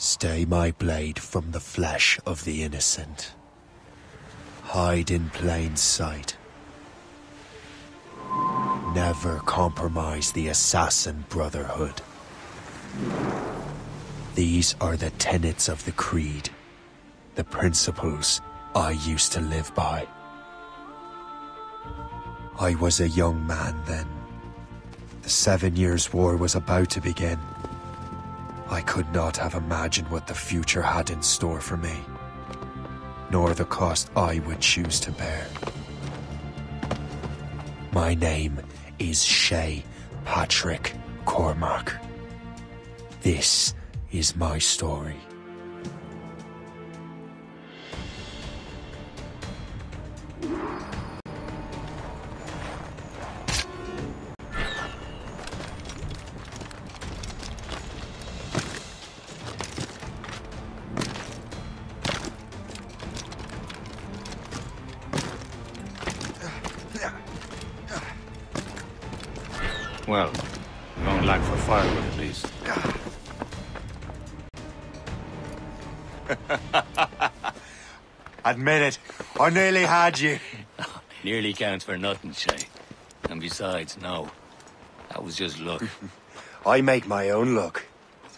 Stay my blade from the flesh of the innocent. Hide in plain sight. Never compromise the assassin brotherhood. These are the tenets of the creed, the principles I used to live by. I was a young man then. The 7 Years' War was about to begin. I could not have imagined what the future had in store for me, nor the cost I would choose to bear. My name is Shay Patrick Cormac. This is my story. Well, we don't lack for firewood at least. Admit it, I nearly had you. Nearly counts for nothing, Shay. And besides, no. That was just luck. I make my own luck,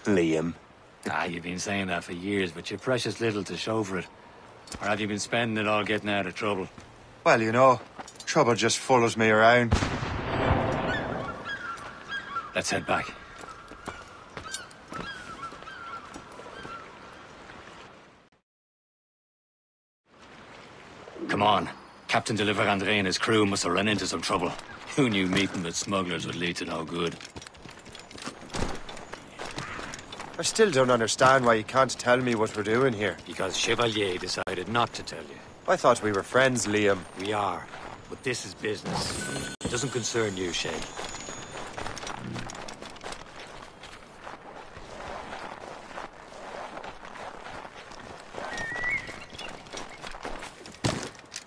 Liam. You've been saying that for years, but you've precious little to show for it. Or have you been spending it all getting out of trouble? Well, you know, trouble just follows me around. Let's head back. Come on. Captain de Andre and his crew must have run into some trouble. Who knew meeting with smugglers would lead to no good? I still don't understand why you can't tell me what we're doing here. Because Chevalier decided not to tell you. I thought we were friends, Liam. We are. But this is business. It doesn't concern you, Shay.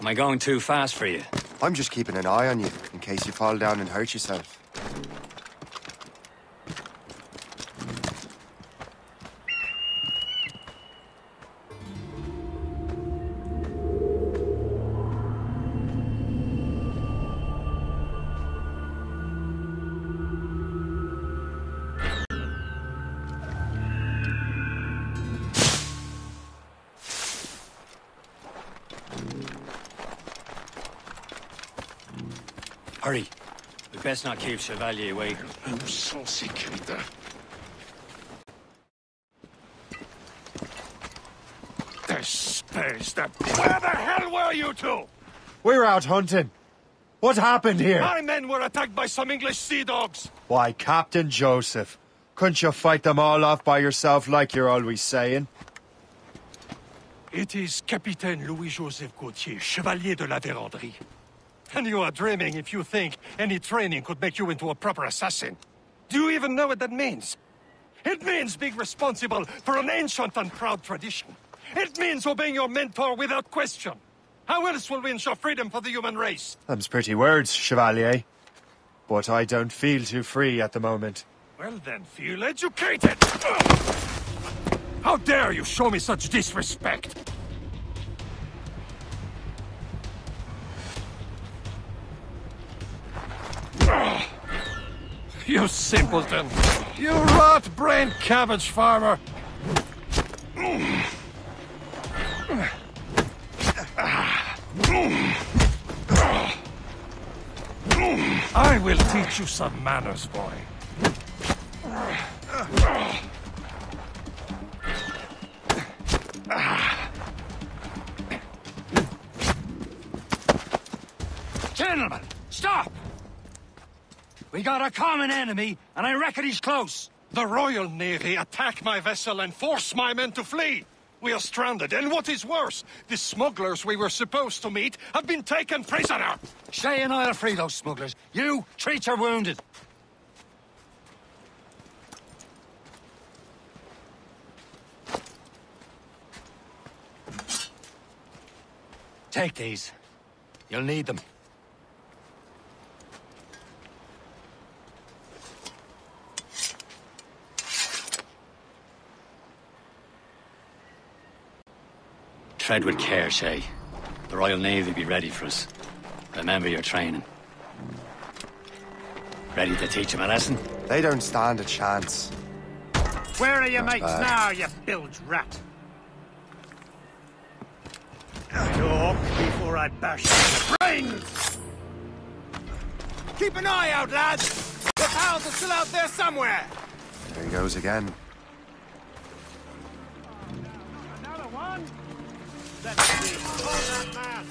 Am I going too fast for you? I'm just keeping an eye on you, in case you fall down and hurt yourself. Hurry. We best not keep Chevalier waiting. Nous sommes sécuritaires. Where the hell were you two? We were out hunting. What happened here? My men were attacked by some English sea dogs. Why, Captain Joseph, couldn't you fight them all off by yourself like you're always saying? It is Capitaine Louis-Joseph Gauthier, Chevalier de la Vérendrye. And you are dreaming if you think any training could make you into a proper assassin. Do you even know what that means? It means being responsible for an ancient and proud tradition. It means obeying your mentor without question. How else will we ensure freedom for the human race? Them's pretty words, Chevalier. But I don't feel too free at the moment. Well then, feel educated! How dare you show me such disrespect? You simpleton! You rat-brained cabbage farmer! I will teach you some manners, boy. Gentlemen, stop! We got a common enemy, and I reckon he's close. The Royal Navy attack my vessel and force my men to flee. We are stranded, and what is worse, the smugglers we were supposed to meet have been taken prisoner. Shay and I'll free those smugglers. You, treat your wounded. Take these. You'll need them. Tread with care, Shay. The Royal Navy will be ready for us. Remember your training. Ready to teach them a lesson? They don't stand a chance. Where are your mates now, you bilge rat? Talk before I bash your brains! Keep an eye out, lads! The pals are still out there somewhere! There he goes again. Another one? Let's see. Hold that man!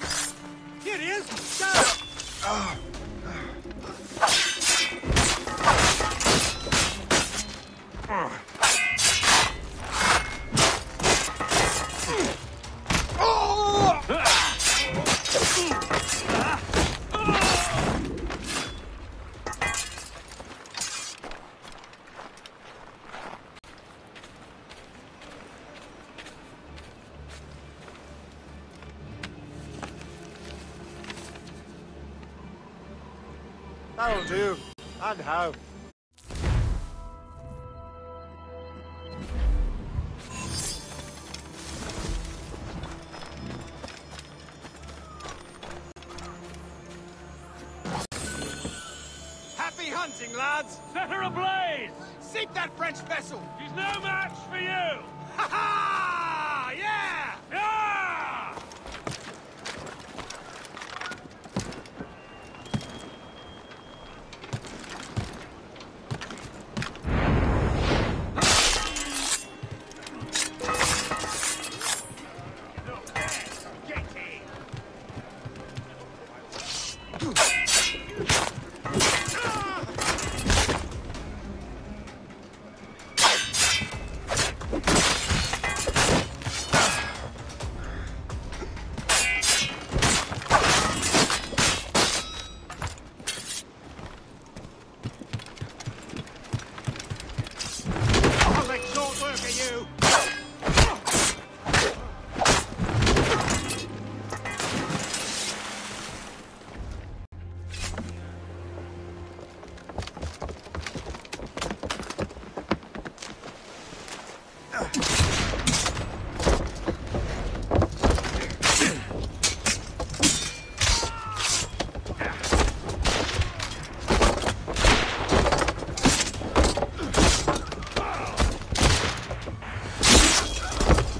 Here he is! Go! That'll do. And how? Happy hunting, lads! Set her ablaze! Sink that French vessel! She's no match for you! Ha ha! Yeah! Yeah!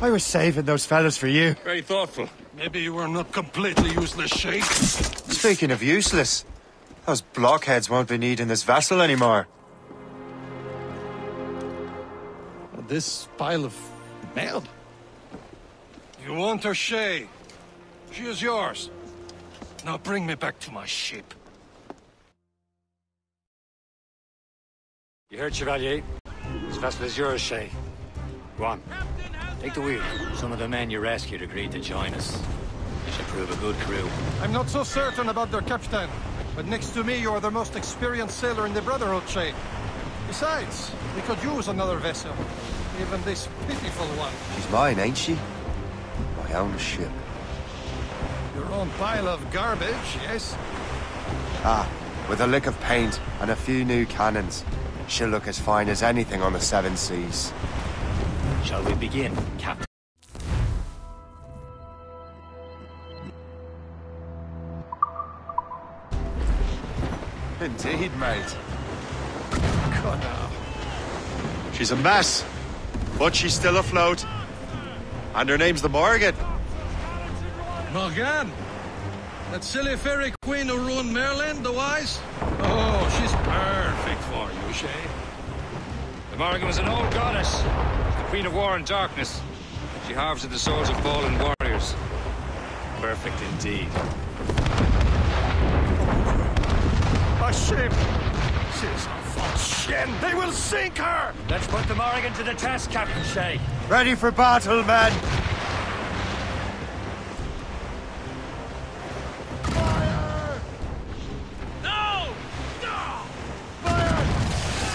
I was saving those fellas for you. Very thoughtful. Maybe you were not completely useless, Shay. Speaking of useless, those blockheads won't be needing this vessel anymore. This pile of mail? You want her, Shay? She is yours. Now bring me back to my ship. You heard, Chevalier? This vessel is yours, Shay. Go on. Take the wheel. Some of the men you rescued agreed to join us. You should prove a good crew. I'm not so certain about their captain, but next to me, you're the most experienced sailor in the Brotherhood, Shay. Besides, we could use another vessel. Even this pitiful one. She's mine, ain't she? My own ship. Your own pile of garbage, yes? Ah, with a lick of paint and a few new cannons. She'll look as fine as anything on the seven seas. Shall we begin, Captain? Indeed, mate. God, now. She's a mess, But she's still afloat. And her name's the Morgan. Morgan? That silly fairy queen who ruined Merlin, the wise? Oh, she's perfect for you, Shay. The Morrigan was an old goddess, the queen of war and darkness. She harvested the souls of fallen warriors. Perfect indeed. My ship! She's a false shin! They will sink her! Let's put the Morrigan to the test, Captain Shay. Ready for battle, men! Fire! No! No! Fire!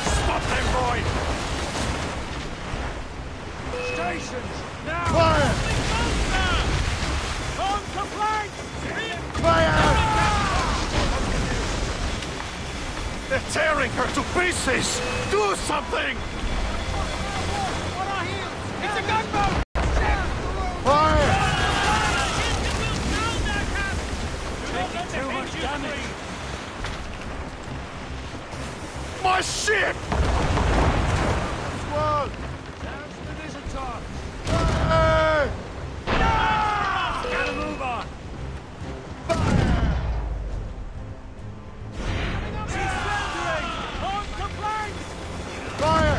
Stop them, boy! Stations! Now! Fire! On to flank! Fire! They're tearing her to pieces! Do something! It's a gunboat! Fire! Too much damage. My ship! Squall! Down to the vision top! Fire! Gotta move on! She's surrendering! On to flanks! Fire!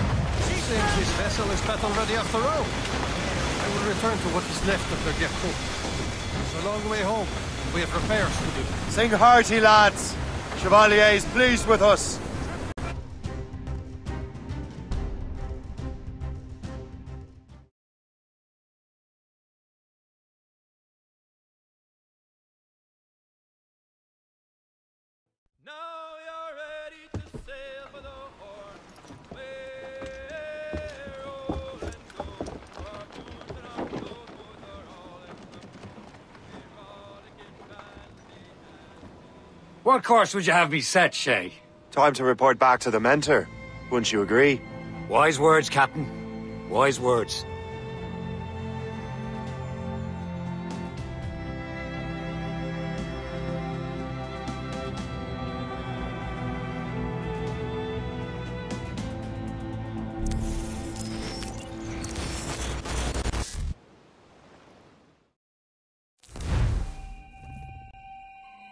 Seems this vessel is battle ready after all. I will return to what is left of their Gertrude. It's a long way home. We have repairs to do. Sing hearty, lads! Chevalier's pleased with us. Now you're ready to sail for the Horn. What course would you have me set, Shay? Time to report back to the mentor. Wouldn't you agree? Wise words, Captain. Wise words.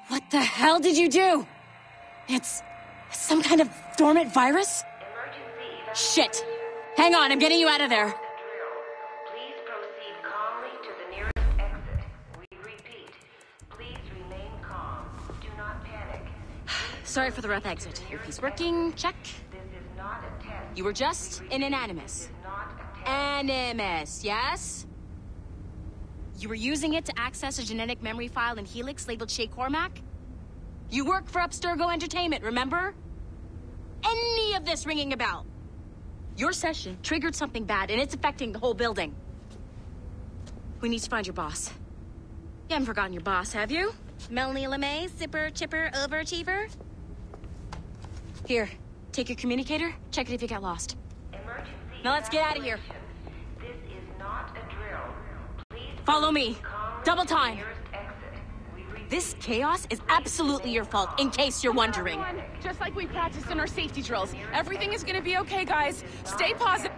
What the hell did you do? It's some kind of dormant virus? Shit! Hang on, I'm getting you out of there. Please proceed calmly to the nearest exit. We repeat, please remain calm. Do not panic. Sorry for the rough exit. Earpiece working, check. This is not a test. You were just in an animus. Not a test. Animus, yes? You were using it to access a genetic memory file in Helix labeled Shay Cormac? You work for Abstergo Entertainment, remember? Any of this ringing a bell? Your session triggered something bad, and it's affecting the whole building. We need to find your boss. You haven't forgotten your boss, have you? Melanie LeMay, zipper, chipper, overachiever? Here, take your communicator, check it if you get lost. Emergency Now let's get out of here. This is not a drill. Please Follow me. calmly Double to the time. nearest exit. We repeat, This chaos is absolutely your fault, in case you're wondering. Just like we practiced in our safety drills. Everything is gonna be okay, guys. Stay positive.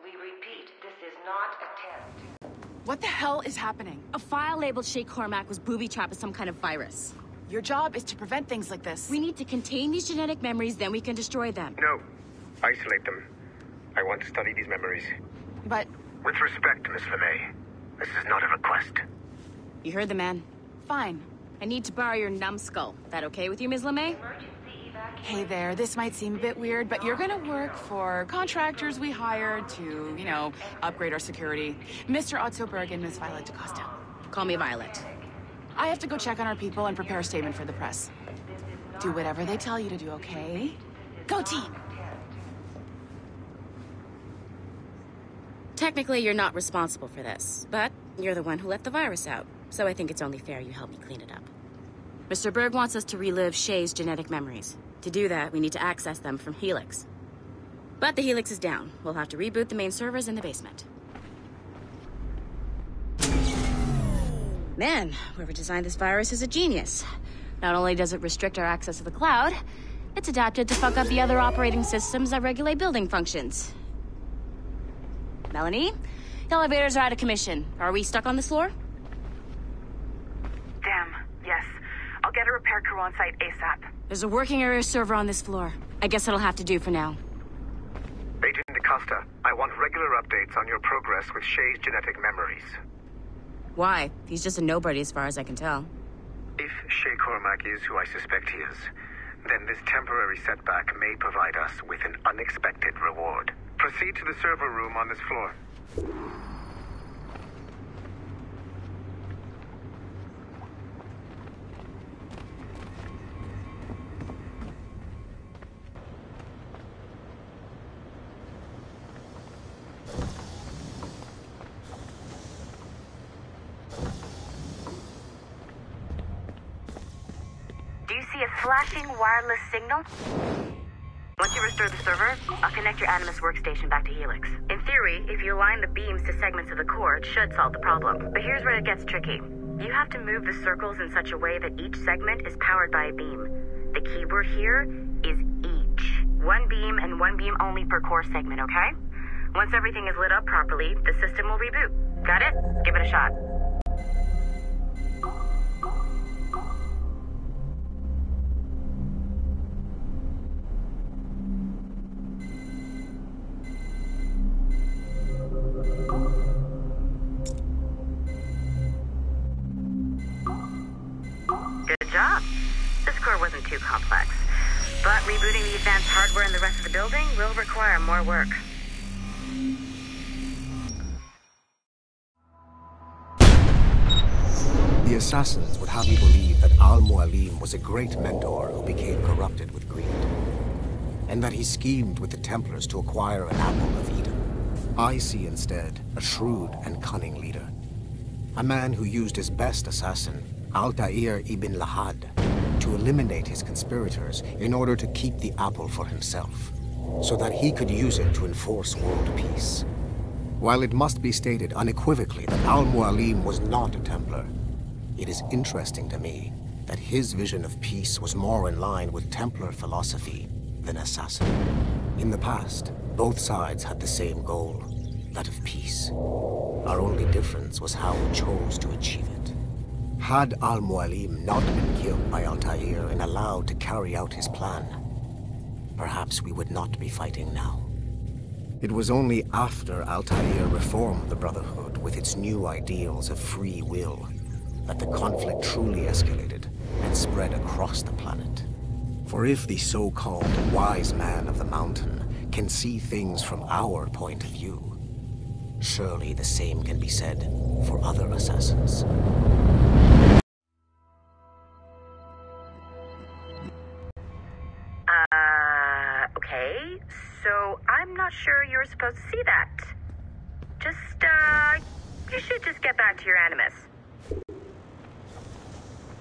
we repeat, this is not a test. What the hell is happening? A file labeled Shay Cormac was booby-trapped with some kind of virus. Your job is to prevent things like this. We need to contain these genetic memories, then we can destroy them. No. Isolate them. I want to study these memories. But With respect, Miss LeMay, this is not a request. You heard the man. fine. I need to borrow your numbskull. That okay with you, Ms. LeMay? Hey there, this might seem a bit weird, but you're gonna work for contractors we hired to, you know, upgrade our security. Mr. Otto Berg and Miss Violet DaCosta. Call me Violet. I have to go check on our people and prepare a statement for the press. Do whatever they tell you to do, okay? Go team! Technically, you're not responsible for this, but you're the one who let the virus out, so I think it's only fair you help me clean it up. Mr. Berg wants us to relive Shay's genetic memories. To do that, we need to access them from Helix. But the Helix is down. We'll have to reboot the main servers in the basement. Man, whoever designed this virus is a genius. Not only does it restrict our access to the cloud, it's adapted to fuck up the other operating systems that regulate building functions. Melanie? Elevators are out of commission. Are we stuck on this floor? Damn, yes. I'll get a repair crew on site ASAP. There's a working area server on this floor. I guess it'll have to do for now. Agent DaCosta, I want regular updates on your progress with Shay's genetic memories. Why? He's just a nobody as far as I can tell. If Shay Cormac is who I suspect he is, then this temporary setback may provide us with an unexpected reward. Proceed to the server room on this floor. A flashing wireless signal? Once you restore the server, I'll connect your Animus workstation back to Helix. In theory, if you align the beams to segments of the core, it should solve the problem. But here's where it gets tricky. You have to move the circles in such a way that each segment is powered by a beam. The keyword here is each. One beam and one beam only per core segment, okay? Once everything is lit up properly, the system will reboot. Got it? Give it a shot. Good job. This core wasn't too complex, but rebooting the advanced hardware in the rest of the building will require more work. The assassins would have you believe that Al-Mualim was a great mentor who became corrupted with greed, and that he schemed with the Templars to acquire an apple of Eden. I see instead a shrewd and cunning leader, a man who used his best assassin, Altair ibn Lahad, to eliminate his conspirators in order to keep the apple for himself, so that he could use it to enforce world peace. While it must be stated unequivocally that Al-Mualim was not a Templar, it is interesting to me that his vision of peace was more in line with Templar philosophy than assassin. In the past, both sides had the same goal, that of peace. Our only difference was how we chose to achieve it. Had Al-Mualim not been killed by Altair and allowed to carry out his plan, perhaps we would not be fighting now. It was only after Altair reformed the Brotherhood with its new ideals of free will that the conflict truly escalated and spread across the planet. For if the so-called wise man of the mountain can see things from our point of view, surely the same can be said for other assassins. Okay, so I'm not sure you were supposed to see that. You should just get back to your Animus.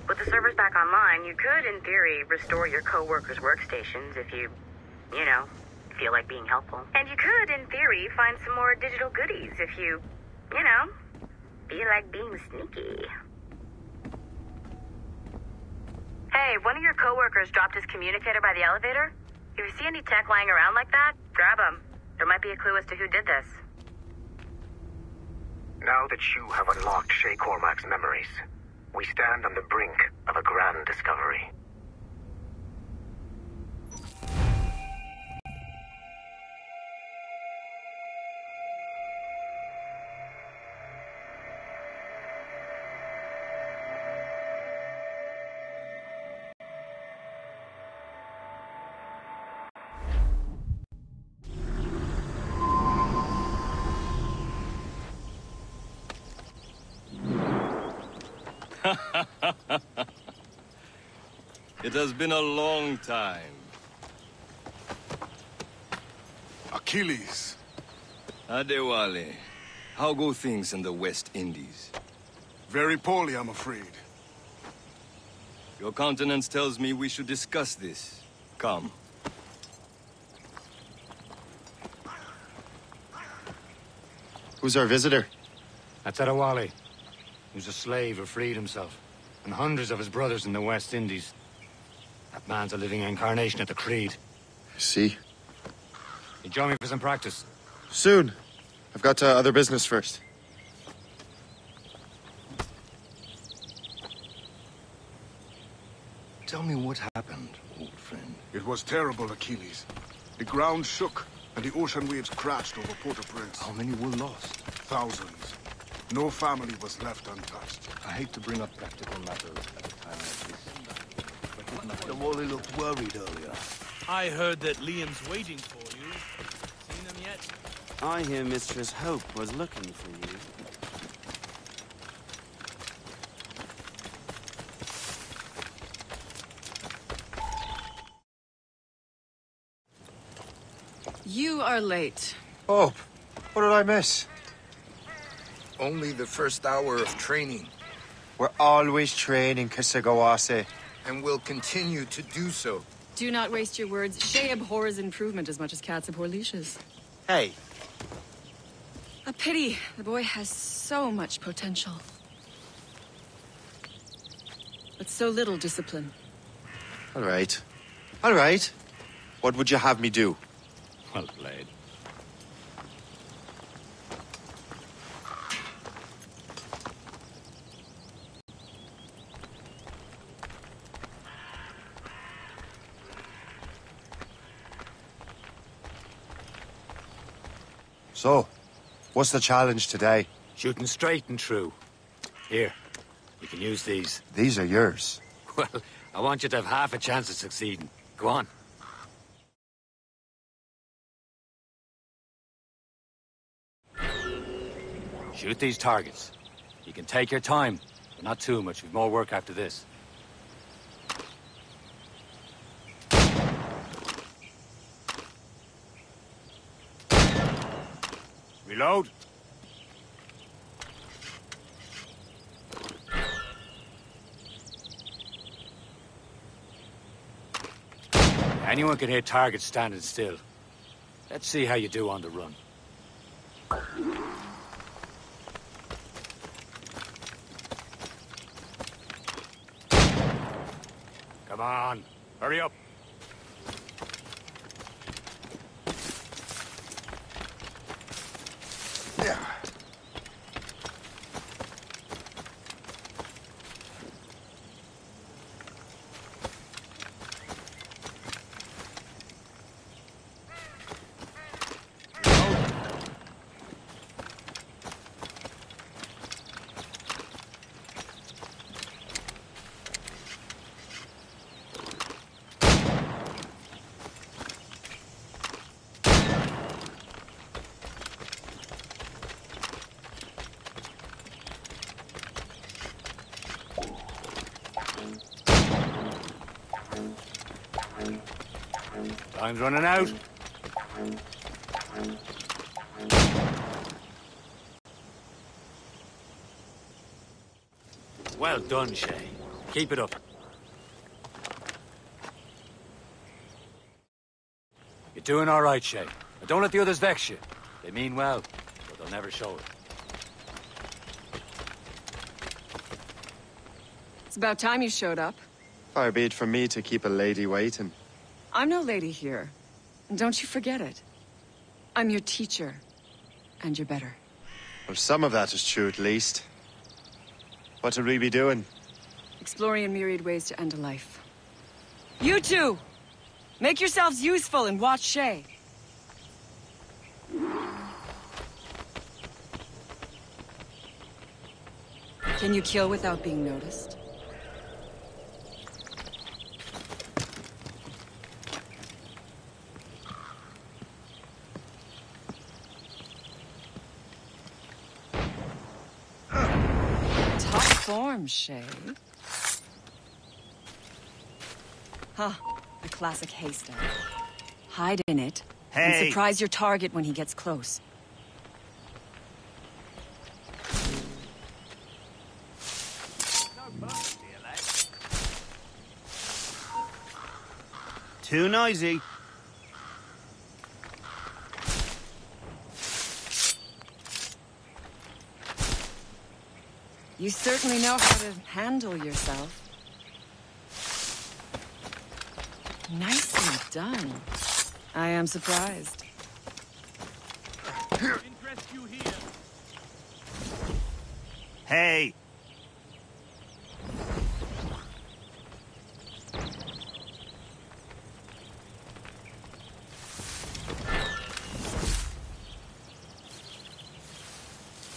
With the servers back online, you could, in theory, restore your co-workers' workstations if you feel like being helpful. And you could, in theory, find some more digital goodies if you feel like being sneaky. Hey, one of your co-workers dropped his communicator by the elevator. If you see any tech lying around like that, grab them. There might be a clue as to who did this. Now that you have unlocked Shay Cormac's memories, we stand on the brink of a grand discovery. It has been a long time. Achilles. Adewale, how go things in the West Indies? Very poorly, I'm afraid. Your countenance tells me we should discuss this. Come. Who's our visitor? That's Adewale. He was a slave who freed himself, and hundreds of his brothers in the West Indies. That man's a living incarnation of the Creed. See? You join me for some practice? Soon. I've got other business first. Tell me what happened, old friend. It was terrible, Achilles. The ground shook, and the ocean waves crashed over Port-au-Prince. How many were lost? Thousands. No family was left untouched. I hate to bring up practical matters at a time like this. The Wally looked worried earlier. I heard that Liam's waiting for you. Seen him yet? I hear Mistress Hope was looking for you. You are late. Hope, what did I miss? Only the first hour of training. We're always training, Kisagawase. And will continue to do so. Do not waste your words. Shay abhors improvement as much as cats abhor leashes. Hey. A pity. The boy has so much potential. But so little discipline. All right. All right. What would you have me do? Well played. So, what's the challenge today? Shooting straight and true. Here, you can use these. These are yours. Well, I want you to have half a chance of succeeding. Go on. Shoot these targets. You can take your time, but not too much. We've more work after this. Reload. Anyone can hit targets standing still. Let's see how you do on the run. Come on, hurry up. Time's running out. Well done, Shay. Keep it up. You're doing all right, Shay. But don't let the others vex you. They mean well, but they'll never show it. It's about time you showed up. Far be it from me to keep a lady waiting. I'm no lady here. And don't you forget it. I'm your teacher. And you're better. Well, some of that is true, at least. What would we be doing? Exploring a myriad ways to end a life. You two! Make yourselves useful and watch Shay. Can you kill without being noticed? Shay. Huh. A classic haystack. Hide in it, and surprise your target when he gets close. Too noisy. You certainly know how to handle yourself. Nicely done. I am surprised. Interested You here? Hey!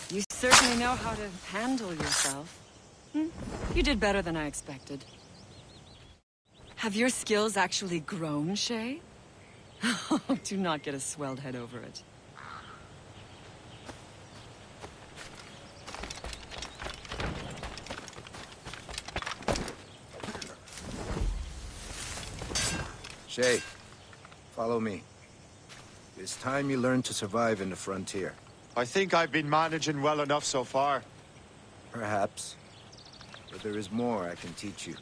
You certainly know how to handle yourself. You did better than I expected. Have your skills actually grown, Shay? Do not get a swelled head over it. Shay, follow me. It's time you learn to survive in the frontier. I think I've been managing well enough so far. Perhaps. But there is more I can teach you.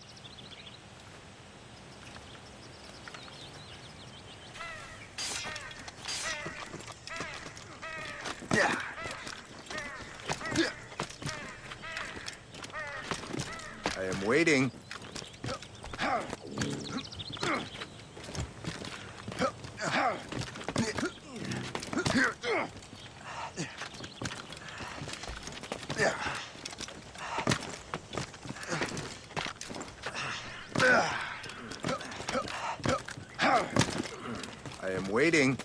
I am waiting. I am waiting.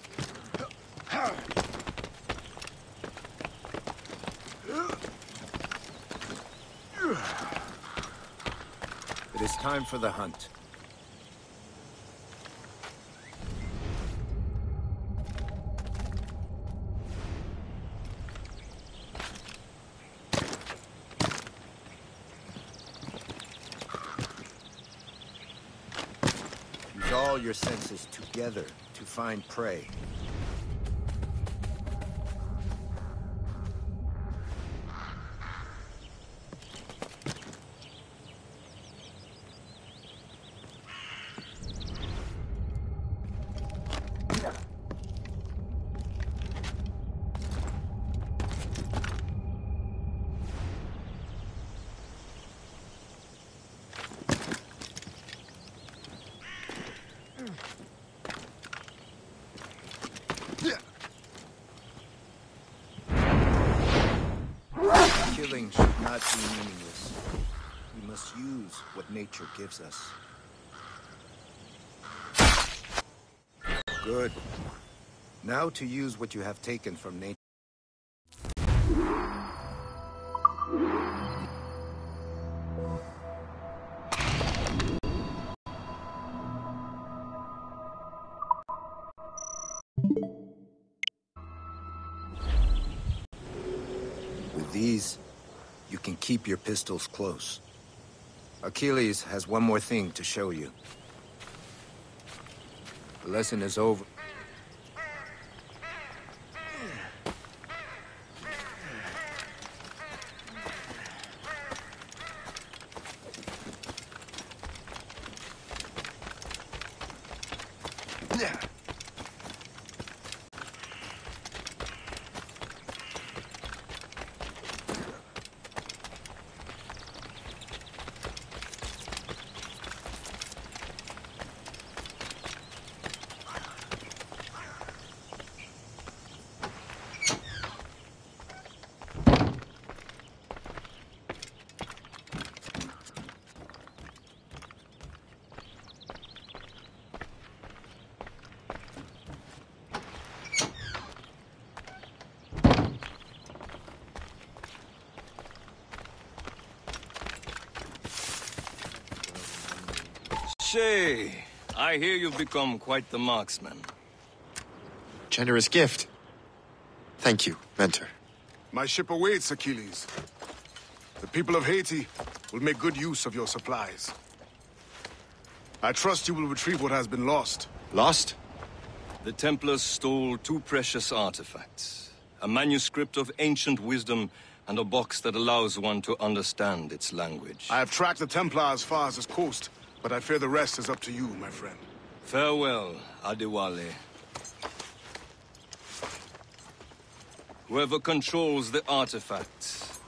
It is time for the hunt. Use all your senses together to find prey. Killing should not be meaningless. We must use what nature gives us. Good. Now to use what you have taken from nature. With these, you can keep your pistols close. Achilles has one more thing to show you. The lesson is over. Shay, I hear you've become quite the marksman. Generous gift. Thank you, Mentor. My ship awaits, Achilles. The people of Haiti will make good use of your supplies. I trust you will retrieve what has been lost. Lost? The Templars stole 2 precious artifacts. A manuscript of ancient wisdom and a box that allows one to understand its language. I have tracked the Templar as far as this coast, but I fear the rest is up to you, my friend. Farewell, Adewale. Whoever controls the artifacts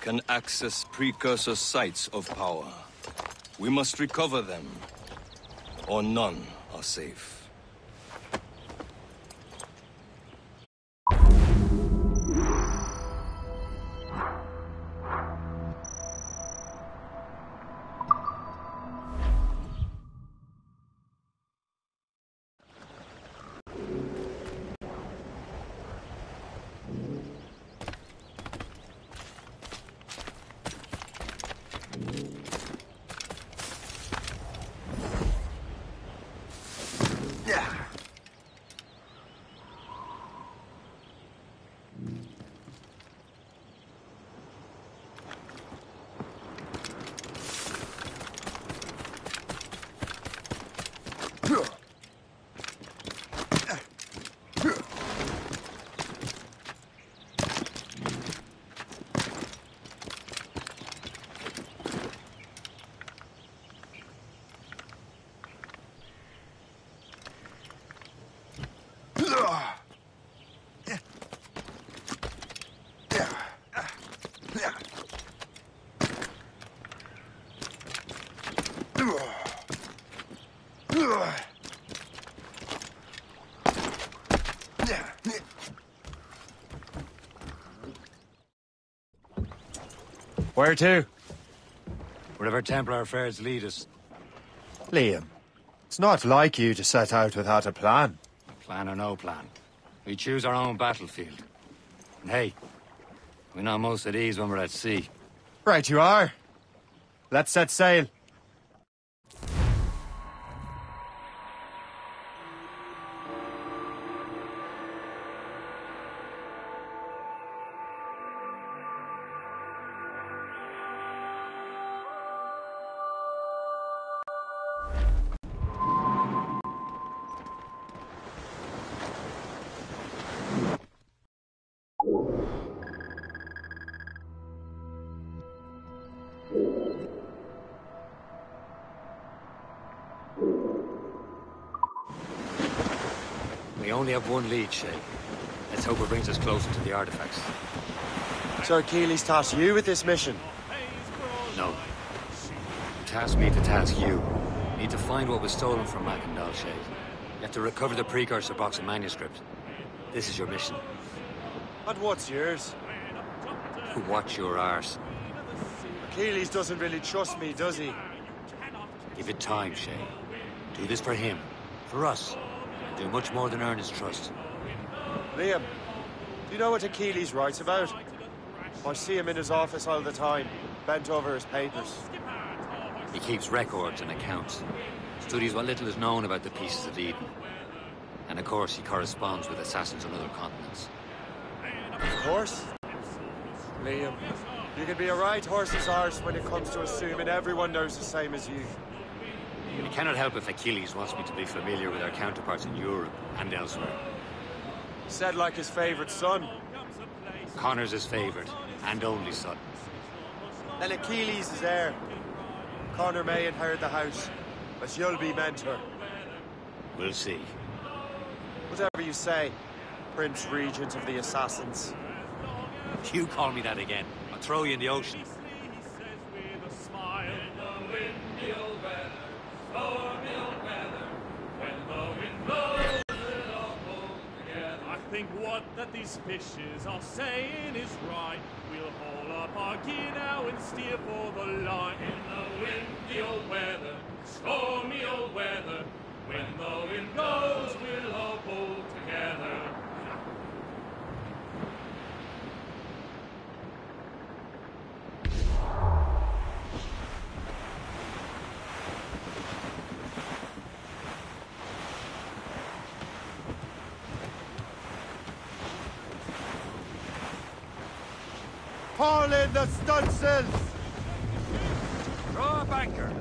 can access precursor sites of power. We must recover them, or none are safe. Where to? Wherever Templar affairs lead us. Liam, it's not like you to set out without a plan. Plan or no plan. We choose our own battlefield. And hey, we know most of these when we're at sea. Right you are. Let's set sail. We only have one lead, Shay. Let's hope it brings us closer to the artifacts. So Achilles tasked you with this mission? No. You tasked me to task you. You need to find what was stolen from Mackandal, Shay. You have to recover the precursor box of manuscript. This is your mission. And what's yours? Watch your arse. Achilles doesn't really trust me, does he? Give it time, Shay. Do this for him. For us. Do much more than earn his trust. Liam, do you know what Achilles writes about? I see him in his office all the time, bent over his papers. He keeps records and accounts. Studies what little is known about the pieces of Eden. And of course, he corresponds with assassins on other continents. Of course. Liam, you can be a right horse's arse when it comes to assuming everyone knows the same as you. I cannot help if Achilles wants me to be familiar with our counterparts in Europe and elsewhere. Said like his favorite son. Connor's his favorite, and only son. And Achilles is heir. Connor may inherit the house, but you'll be mentor. We'll see. Whatever you say, Prince Regent of the Assassins. You call me that again, I'll throw you in the ocean. I think what that these fishes are saying is right. We'll haul up our gear now and steer for the line. In the windy old weather, stormy old weather, when the wind blows, we'll all pull together. Haul in the stunsails! Throw up anchor!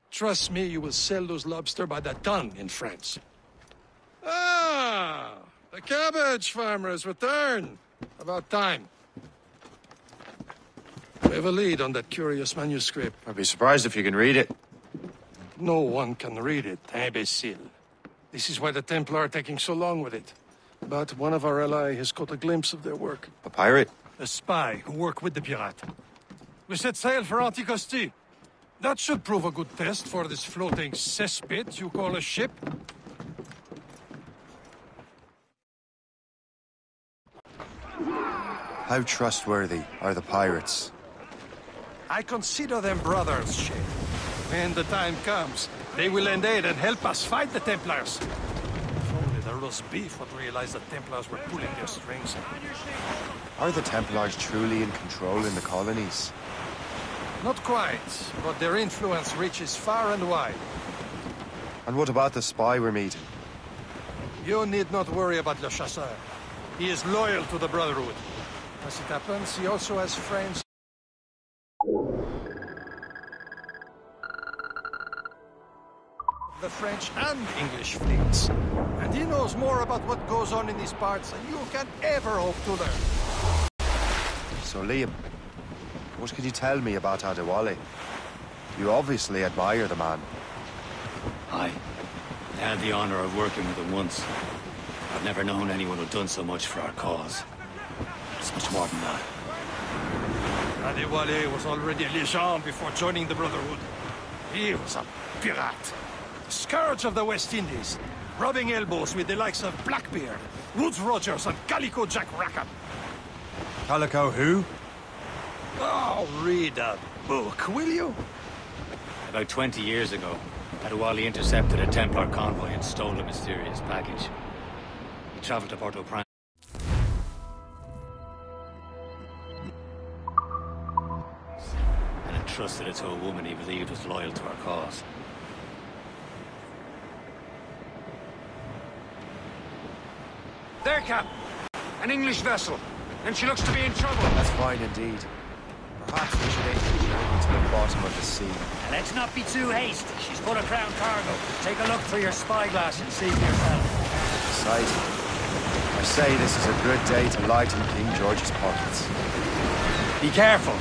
Trust me, you will sell those lobster by the ton in France. Ah! The cabbage farmer has returned. About time. We have a lead on that curious manuscript. I'd be surprised if you can read it. No one can read it, imbecile. This is why the Templar are taking so long with it. But one of our allies has caught a glimpse of their work. A pirate? A spy who worked with the pirate. We set sail for Anticosti. That should prove a good test for this floating cesspit you call a ship. How trustworthy are the pirates? I consider them brothers, Shay. When the time comes, they will lend aid and help us fight the Templars. If only the roast beef would realize the Templars were pulling their strings. Are the Templars truly in control in the colonies? Not quite, but their influence reaches far and wide. And what about the spy we're meeting? You need not worry about Le Chasseur. He is loyal to the Brotherhood. As it happens, he also has friends. The French and English fleets. And he knows more about what goes on in these parts than you can ever hope to learn. So Liam, what can you tell me about Adewale? You obviously admire the man. I had the honor of working with him once. I've never known anyone who'd done so much for our cause. It's much more than that. Wale was already a legend before joining the Brotherhood. He was a pirate. The scourge of the West Indies, rubbing elbows with the likes of Blackbeard, Woodes Rogers, and Calico Jack Rackham. Calico who? Oh, read a book, will you? About 20 years ago, Adewale intercepted a Templar convoy and stole a mysterious package. He traveled to Port-au-Prince and entrusted it to a woman he believed was loyal to our cause. There, Cap! An English vessel. And she looks to be in trouble. That's fine indeed. Perhaps we should aim the journey to the bottom of the sea. And let's not be too hasty. She's full of crown cargo. Take a look through your spyglass and see for yourself. Exciting. I say this is a good day to lighten King George's pockets. Be careful.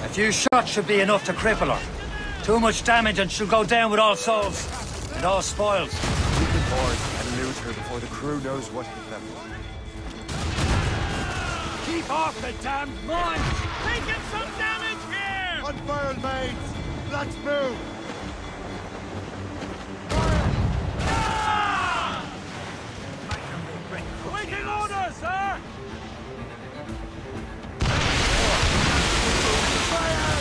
A few shots should be enough to cripple her. Too much damage and she'll go down with all souls. And all spoils. Keep it board and loot her before the crew knows what hit them. Keep off the damn mine! Taking some damage here! Unfurled, mates! Let's move! Waiting orders, sir! Fire!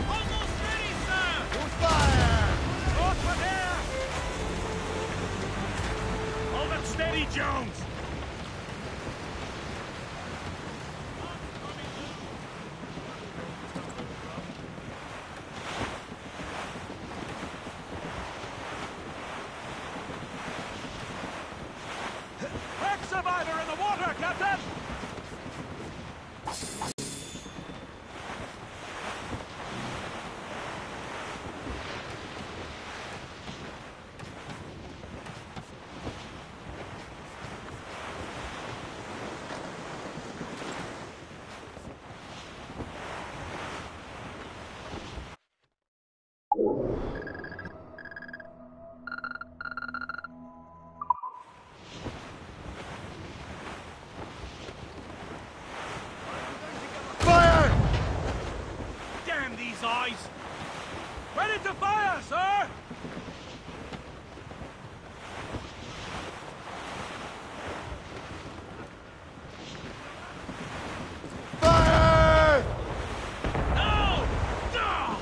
Almost ready, sir! Fire! Open here! Hold it steady, Jones! Survivor in the water, Captain! Eyes! Ready to fire, sir! Fire! No! No!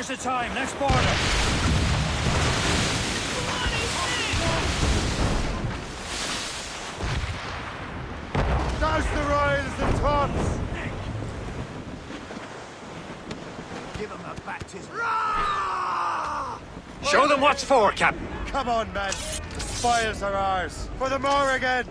Now's the time. Let's board her. them what's for, Captain. Come on, men. The spoils are ours. For the Morrigan!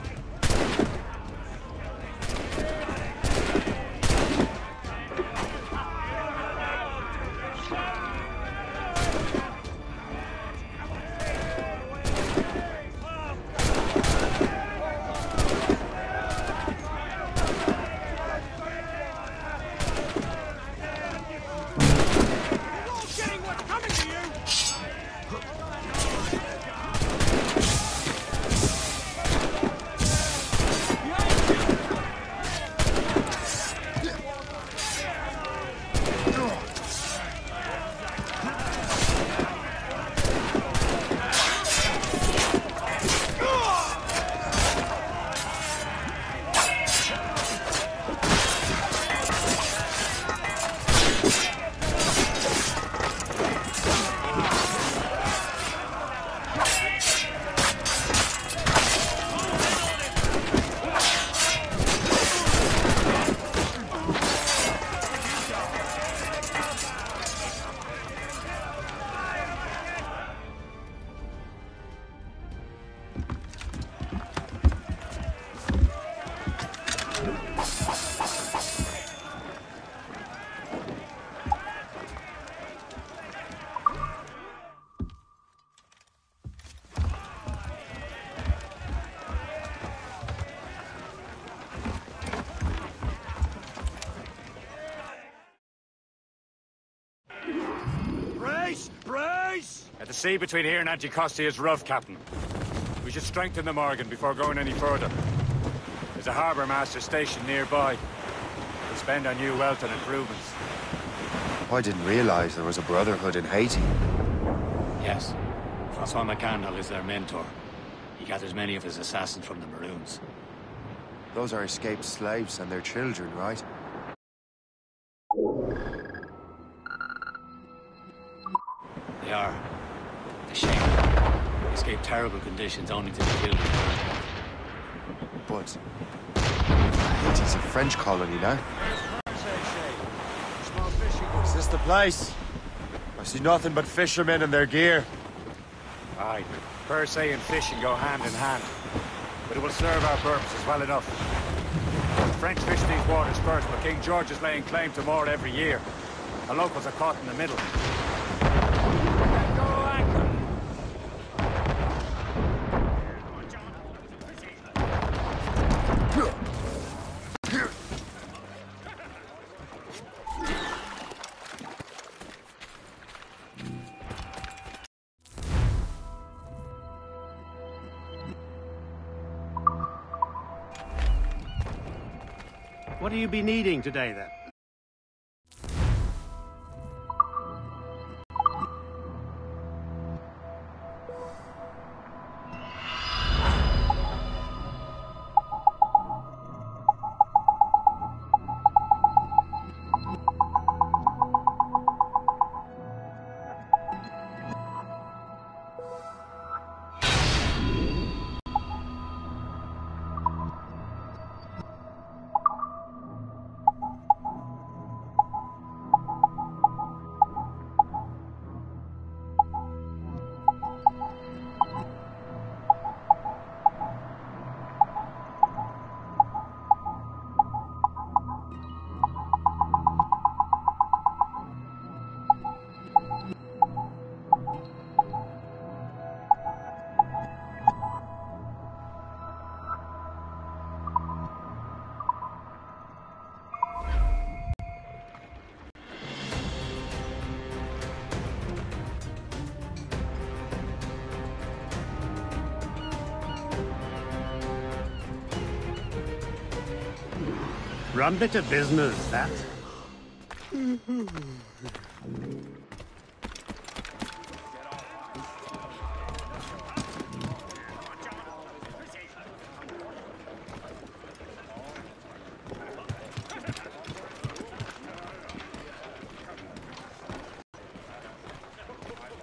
The sea between here and Anticosti is rough, Captain. We should strengthen the Morrigan before going any further. There's a harbour master station nearby. We'll spend our new wealth on improvements. I didn't realize there was a brotherhood in Haiti. Yes. Francois McCandle is their mentor. He gathers many of his assassins from the Maroons. Those are escaped slaves and their children, right? They are. A shame. They escaped terrible conditions only to be killed. But Haiti's a French colony now. Is this the place? I see nothing but fishermen and their gear. Aye. Per se and fishing go hand in hand. But it will serve our purposes well enough. The French fish these waters first, but King George is laying claim to more every year. The locals are caught in the middle. What do you be needing today, then? Rum bit of business, that.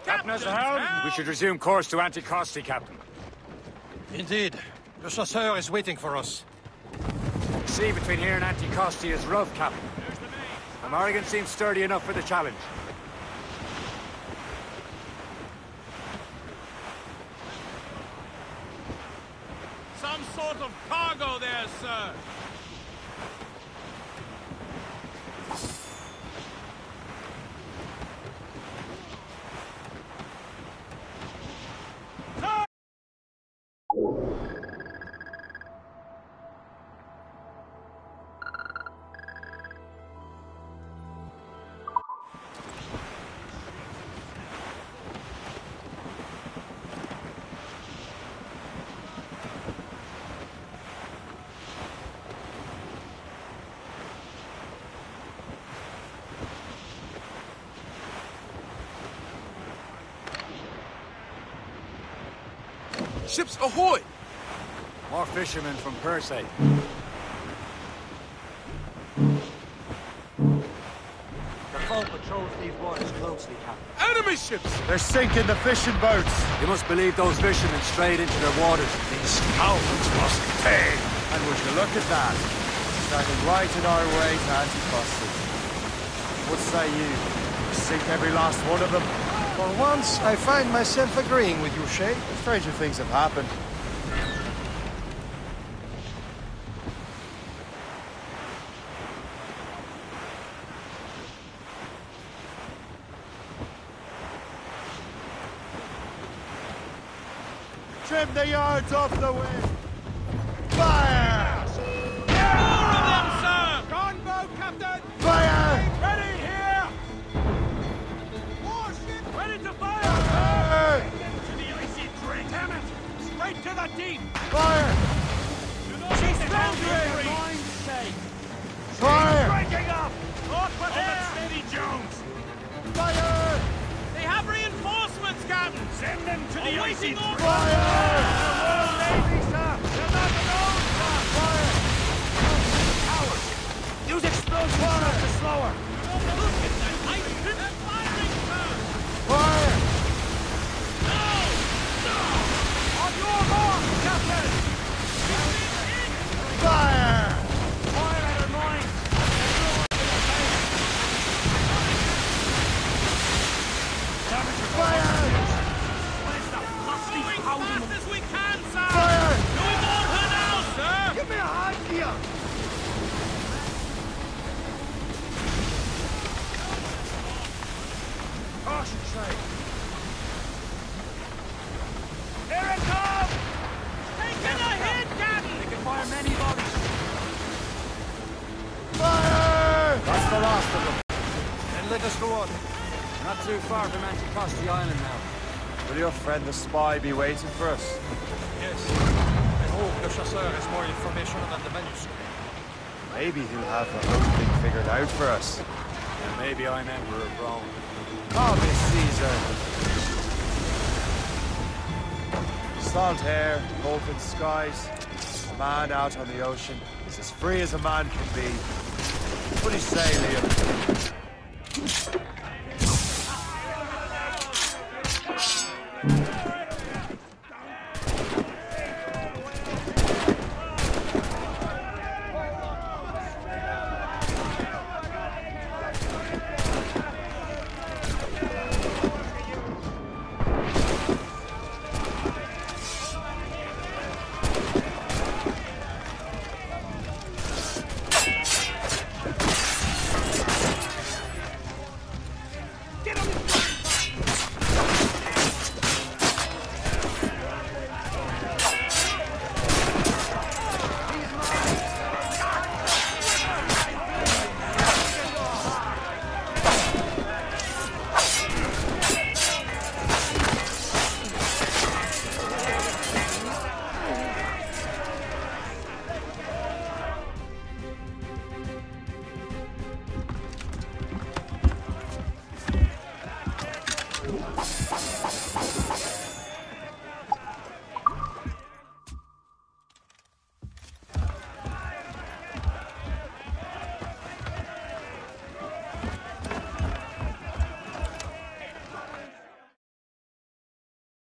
Captain as the helm, we should resume course to Anticosti, Captain. Indeed. Le chasseur is waiting for us. The sea between here and Anticosti is rough, Captain. The Morrigan seems sturdy enough for the challenge. Some sort of cargo there, sir. Ships ahoy! More fishermen from Persay. The foe patrols these waters closely, Captain. Enemy ships! They're sinking the fishing boats. You must believe those fishermen strayed into their waters. These scoundrels must pay! And would you look at that? Standing right in our way to Anticosti. What say you? Sink every last one of them? For once, I find myself agreeing with you, Shay. Stranger things have happened. Trim the yards off the wind! Fire! More of them, sir! Gunboat, Captain! Fire! Ready here! Ready to fire! Fire! To the icy drink! Damn it! Straight to the deep! Fire! She's foundering! Fire! Breaking up! Not with that steady, Jones! Fire! They have reinforcements, Captain! Send them to the icy drink! Fire! Navy, sir! They're not alone, sir! Fire! Cowards! Use explosives to slower! Look at that ice! They're firing, sir! Fire! On your mark, Captain! Fire! Fire at her mine! Fire! Where's the lusty Going hound? fast as we can, sir! Fire! Doing more her now, sir! Give me a hand here! Caution, Shay! Here it comes! Taking a hit, Captain! They can fire many volleys. Fire! That's the last of them. Then let us go on. Not too far from Anticosti Island now. Will your friend the spy be waiting for us? Yes. I hope the chasseur has more information than the manuscript. Maybe he'll have the whole thing figured out for us. And maybe I'm Emperor of Rome. Call me Caesar. Salt air, open skies. A man out on the ocean is as free as a man can be. What do you say, Liam?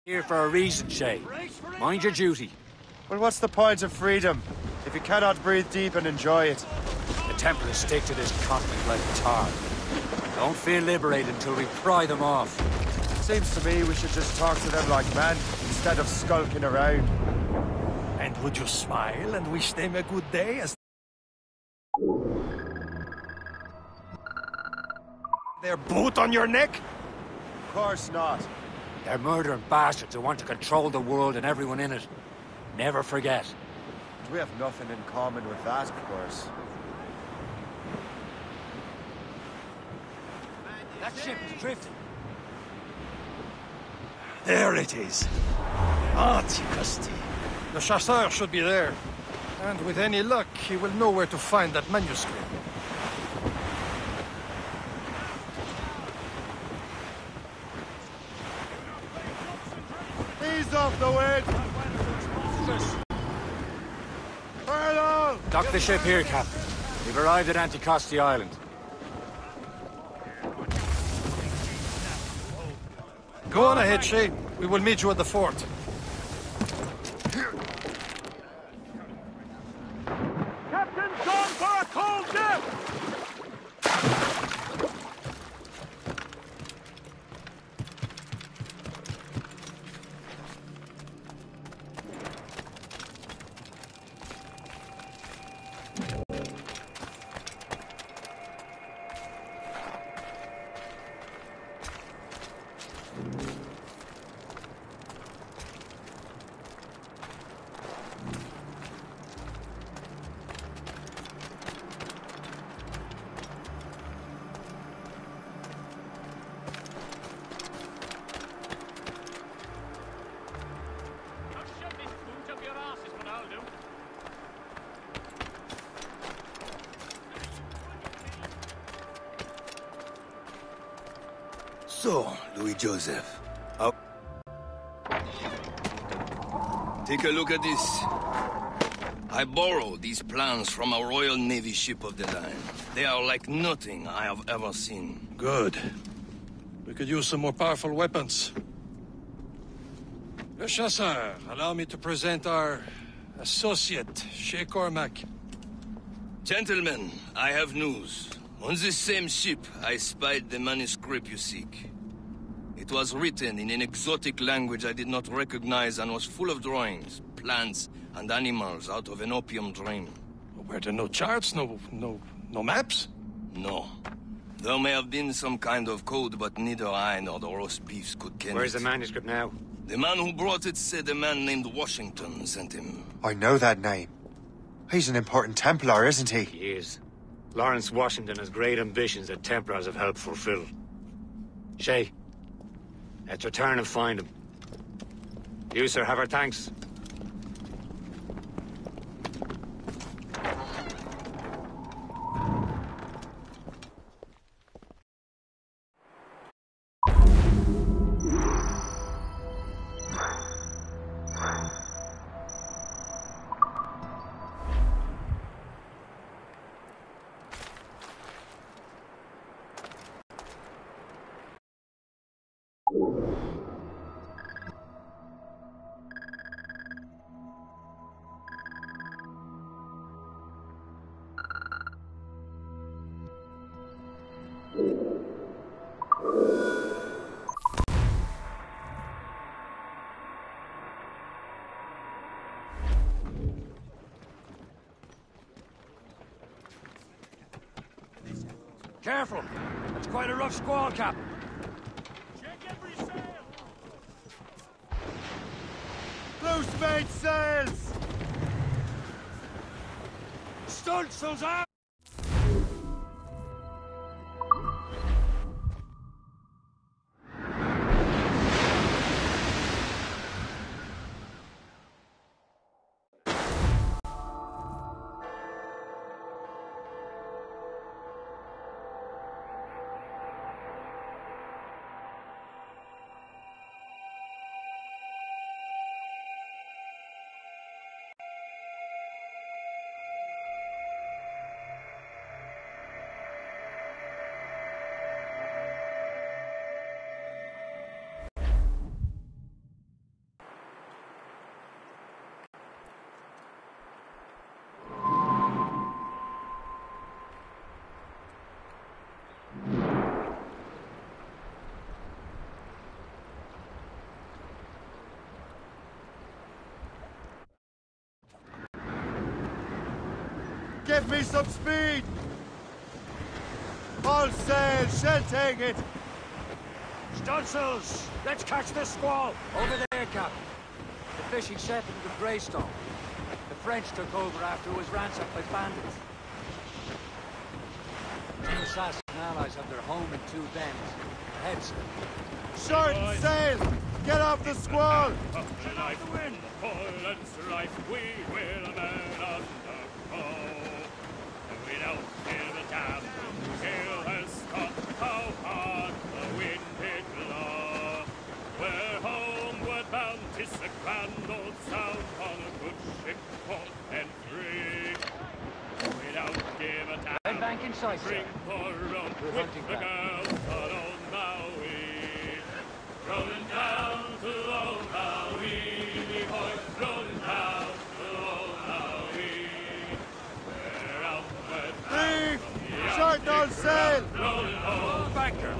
Here for a reason, Shay. Mind your duty. Well, what's the point of freedom if you cannot breathe deep and enjoy it? The Templars stick to this continent like tar. Don't feel liberated until we pry them off. Seems to me we should just talk to them like men instead of skulking around. And would you smile and wish them a good day as their boot on your neck? Of course not. They're murdering bastards who want to control the world and everyone in it. Never forget. We have nothing in common with that, of course. That ship is drifting. There it is. Antiquity. The chasseur should be there. And with any luck, he will know where to find that manuscript. Ease off the wind! Dock the ship here, Captain. We've arrived at Anticosti Island. Go on ahead, Shay. We will meet you at the fort. Captain's gone for a cold dip! So, Louis Joseph. Take a look at this. I borrowed these plans from a Royal Navy ship of the line. They are like nothing I have ever seen. Good. We could use some more powerful weapons. Le Chasseur, allow me to present our associate, Shay Cormac. Gentlemen, I have news. On this same ship, I spied the manuscript you seek. It was written in an exotic language I did not recognize and was full of drawings, plants, and animals out of an opium dream. Were there no charts, no maps? No. There may have been some kind of code, but neither I nor the roast beefs could ken Where's it. the manuscript now? The man who brought it said a man named Washington sent him. I know that name. He's an important Templar, isn't he? He is. Lawrence Washington has great ambitions that Templars have helped fulfill. Shay, let's return and find him. You, sir, have our thanks. Careful! That's quite a rough squall, Cap. Check every sail! Loose mainsails! Stunsails out! give me some speed! All sail, shall take it! Stunsails! Let's catch this squall! Over there, Cap. The fishing ship in the Greystone. The French took over after it was ransacked by bandits. Two assassin allies have their home in Two Bends. Ahead, sir. Short sail! Get off the squall! Get off the wind! Full and strife, we will man undergo. And we don't give a damn. Gale has stopped how hard the wind did blow. We're homeward bound, 'tis a grand old sound on a good ship, port and free. We don't give a damn. Head bank inside, sir. Drink or rum with the girls on old Maui. Rolling down to old Maui, boys, rolling down to old Maui. We're outward bound. Leave! Short all sail! Rolling home, banker.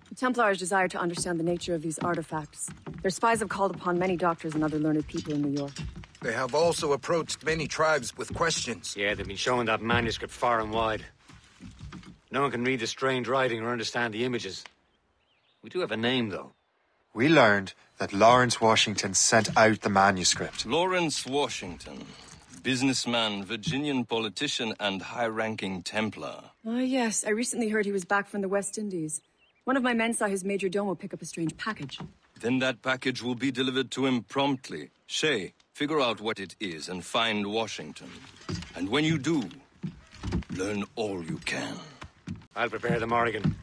The Templars desire to understand the nature of these artifacts. Their spies have called upon many doctors and other learned people in New York. They have also approached many tribes with questions. Yeah, they've been showing that manuscript far and wide. No one can read the strange writing or understand the images. We do have a name, though. We learned that Lawrence Washington sent out the manuscript. Lawrence Washington. Businessman, Virginian politician, and high-ranking Templar. Ah, yes. I recently heard he was back from the West Indies. One of my men saw his major domo pick up a strange package. Then that package will be delivered to him promptly. Shay, figure out what it is and find Washington. And when you do, learn all you can. I'll prepare the Morrigan.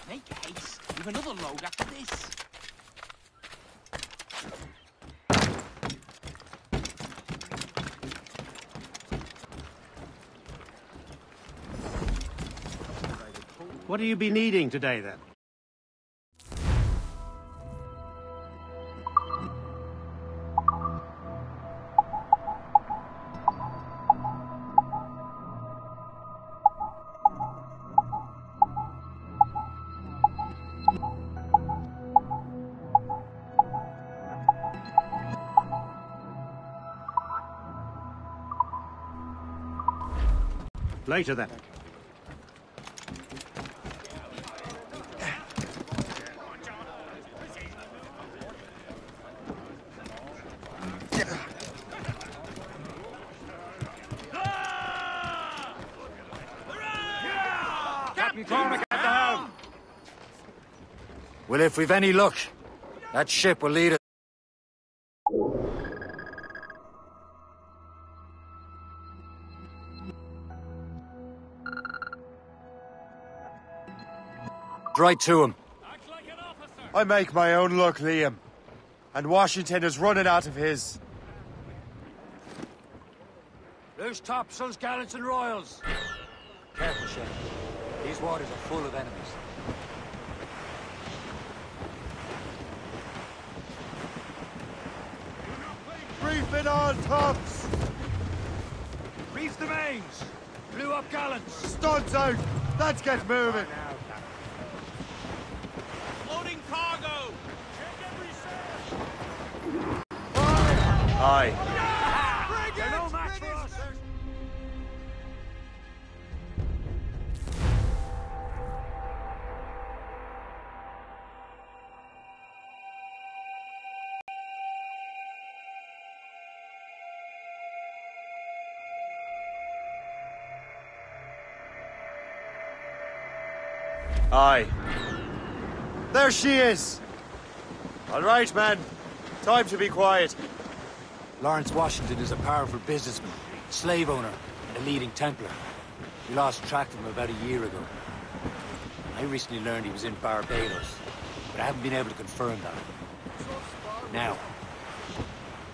Make haste. We've another load after this. What do you be needing today, then? Later, then. Captain Cormac at the helm! Well, if we've any luck, that ship will lead us. Right to him. I make my own luck, Liam. And Washington is running out of his. Loose topsails, gallants, and royals. Careful, Shay. These waters are full of enemies. Reef it all tops! Reach the mains! Blew up gallants! Studs out! Let's get moving! Loading cargo! Check every sail! Aye. They're no match for us! Aye. There she is! All right, man. Time to be quiet. Lawrence Washington is a powerful businessman, slave owner, and a leading Templar. We lost track of him about a year ago. I recently learned he was in Barbados, but I haven't been able to confirm that.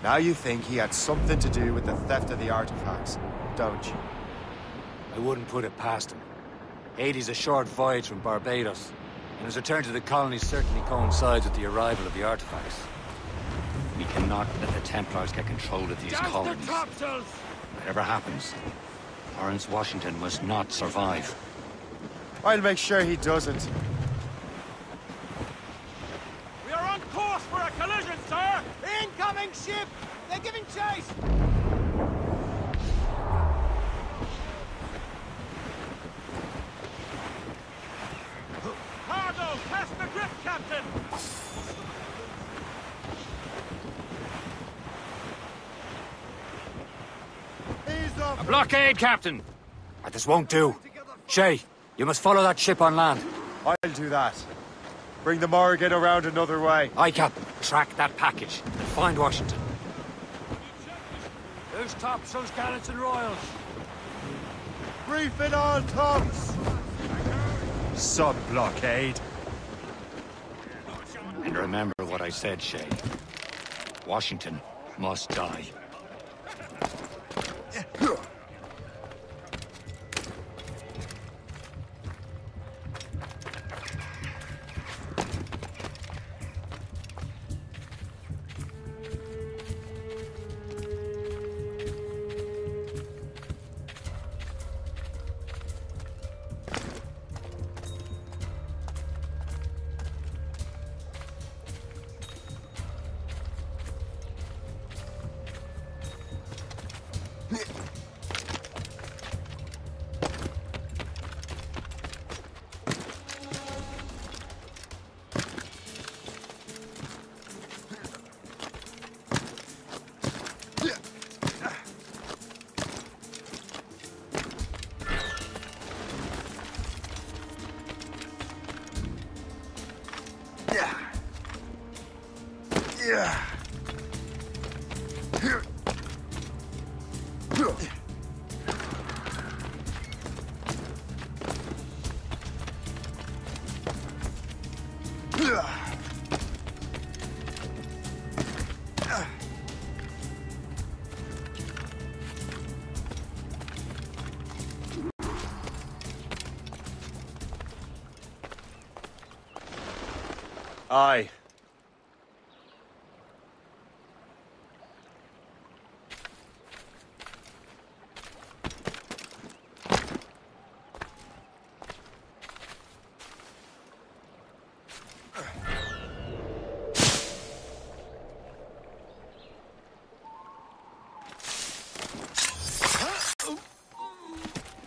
Now you think he had something to do with the theft of the artifacts, don't you? I wouldn't put it past him. Haiti's a short voyage from Barbados, and his return to the colonies certainly coincides with the arrival of the artifacts. We cannot let the Templars get control of these colonies. Whatever happens, Lawrence Washington must not survive. I'll make sure he doesn't. We are on course for a collision, sir! Incoming ship! They're giving chase! Cargo! Cast the drift, Captain! A blockade, Captain! This won't do. Shay, you must follow that ship on land. I'll do that. Bring the Morrigan around another way. Aye, Captain. Track that package and find Washington. Who's topsails, gallants, and royals? Brief it all, tops! Sub-blockade. And remember what I said, Shay. Washington must die. Aye.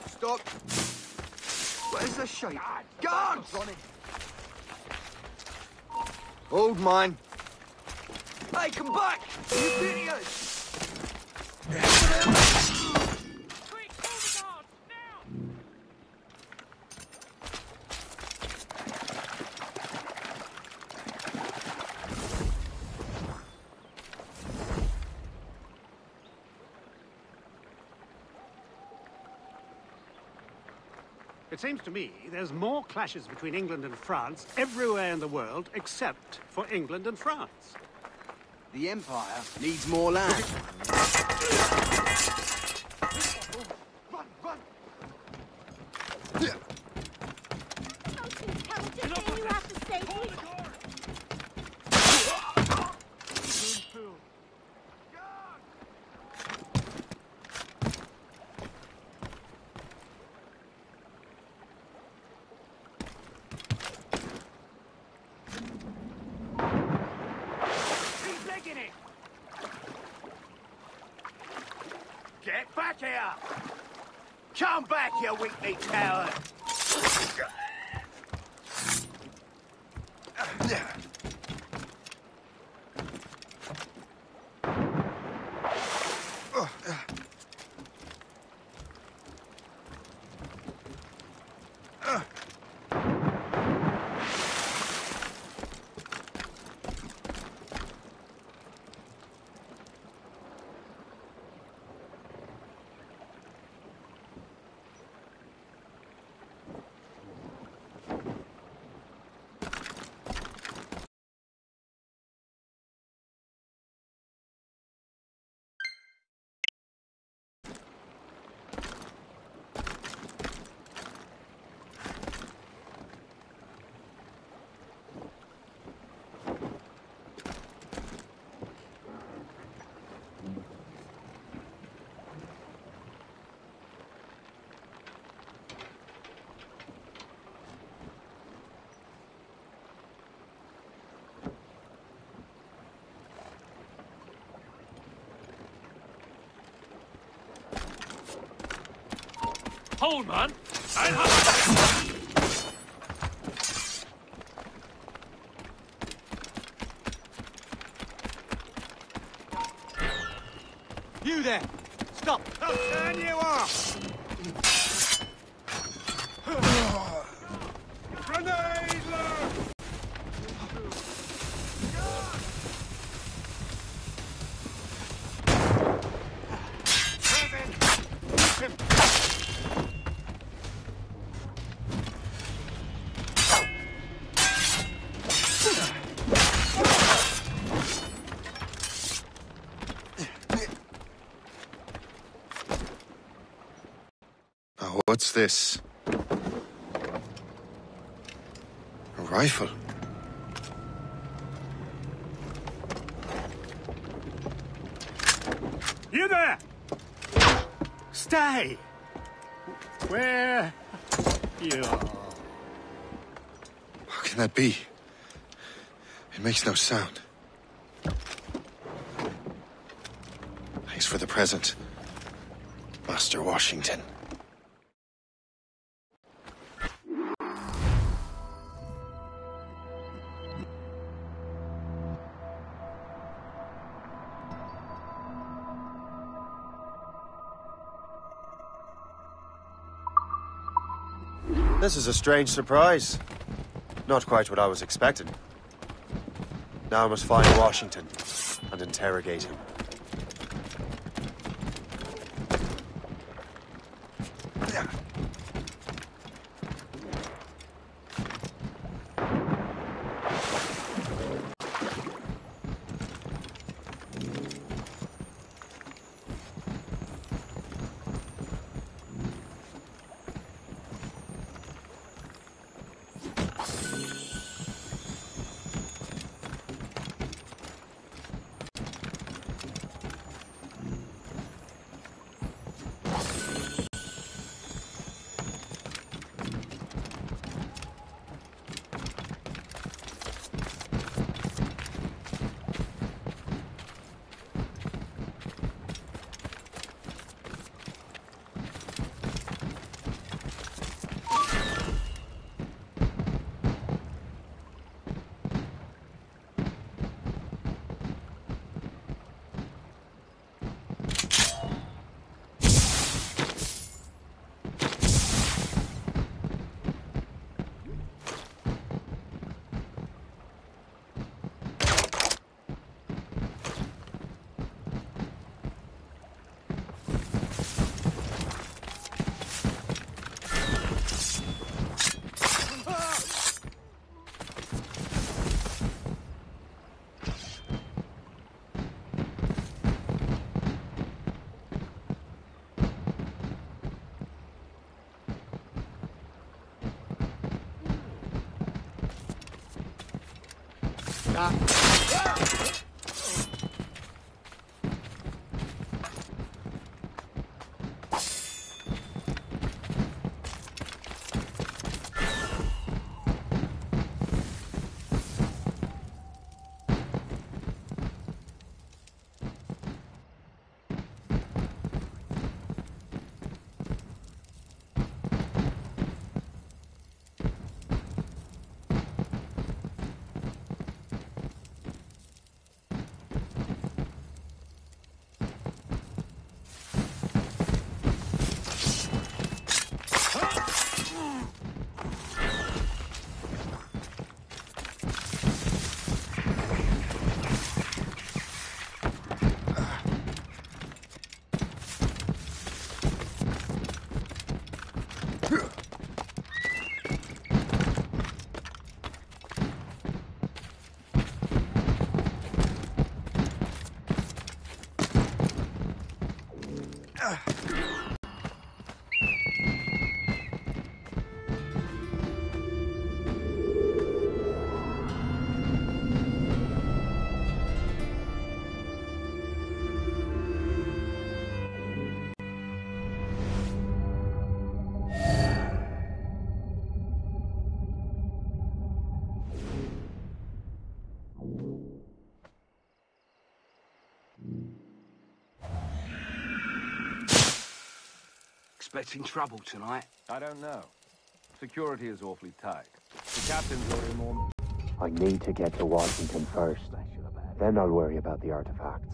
Stop! What is this shite? Guards! Hold mine. Hey, come back! You idiots! It seems to me there's more clashes between England and France everywhere in the world except for England and France. The Empire needs more land. Run, run! You have to stay here. Get back here! Come back, you weakly coward! Hold, man! You there! Stop! I'll turn you off! Grenade launch! What's this? A rifle? You there! Stay! Where you are? How can that be? It makes no sound. Thanks for the present, Master Washington. This is a strange surprise. Not quite what I was expecting. Now I must find Washington and interrogate him. Expecting trouble tonight? I don't know. Security is awfully tight. The captain's ordering more... I need to get to Washington first. Then I'll worry about the artifacts.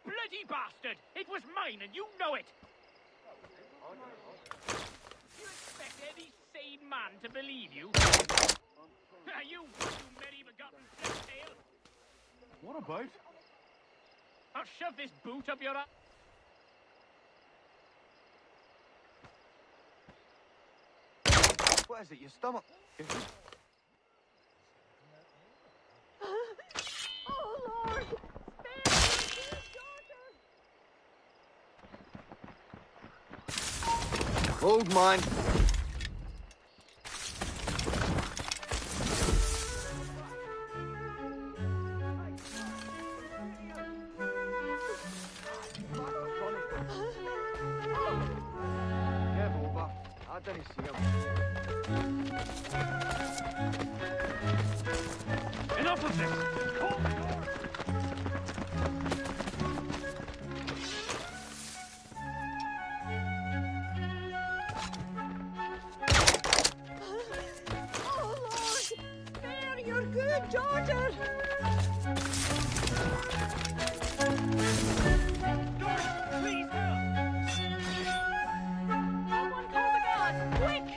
Bloody bastard! It was mine, and you know it! You expect any sane man to believe you? You merry-begotten flip-tail! What about? I'll shove this boot up your ass. What is it, your stomach? Oh, Lord! Gold mine. Careful, Bob. I don't see him. Enough of this! Call the door! Good daughter! Please help! Someone call the guards! Quick!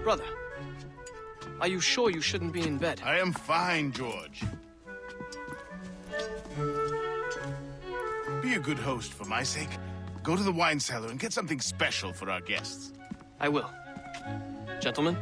Brother, are you sure you shouldn't be in bed? I am fine, George. Be a good host for my sake. Go to the wine cellar and get something special for our guests. I will. Gentlemen?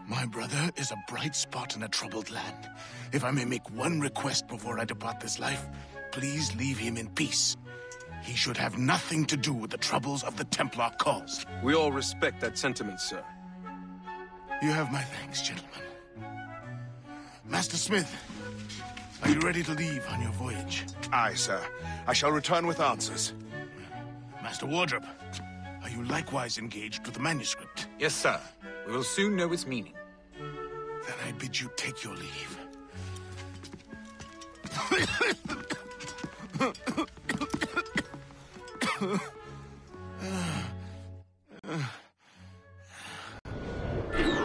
My brother is a bright spot in a troubled land. If I may make one request before I depart this life, please leave him in peace. He should have nothing to do with the troubles of the Templar cause. We all respect that sentiment, sir. You have my thanks, gentlemen. Master Smith, are you ready to leave on your voyage? Aye, sir. I shall return with answers. Master Wardrop, are you likewise engaged with the manuscript? Yes, sir. We will soon know its meaning. Then I bid you take your leave.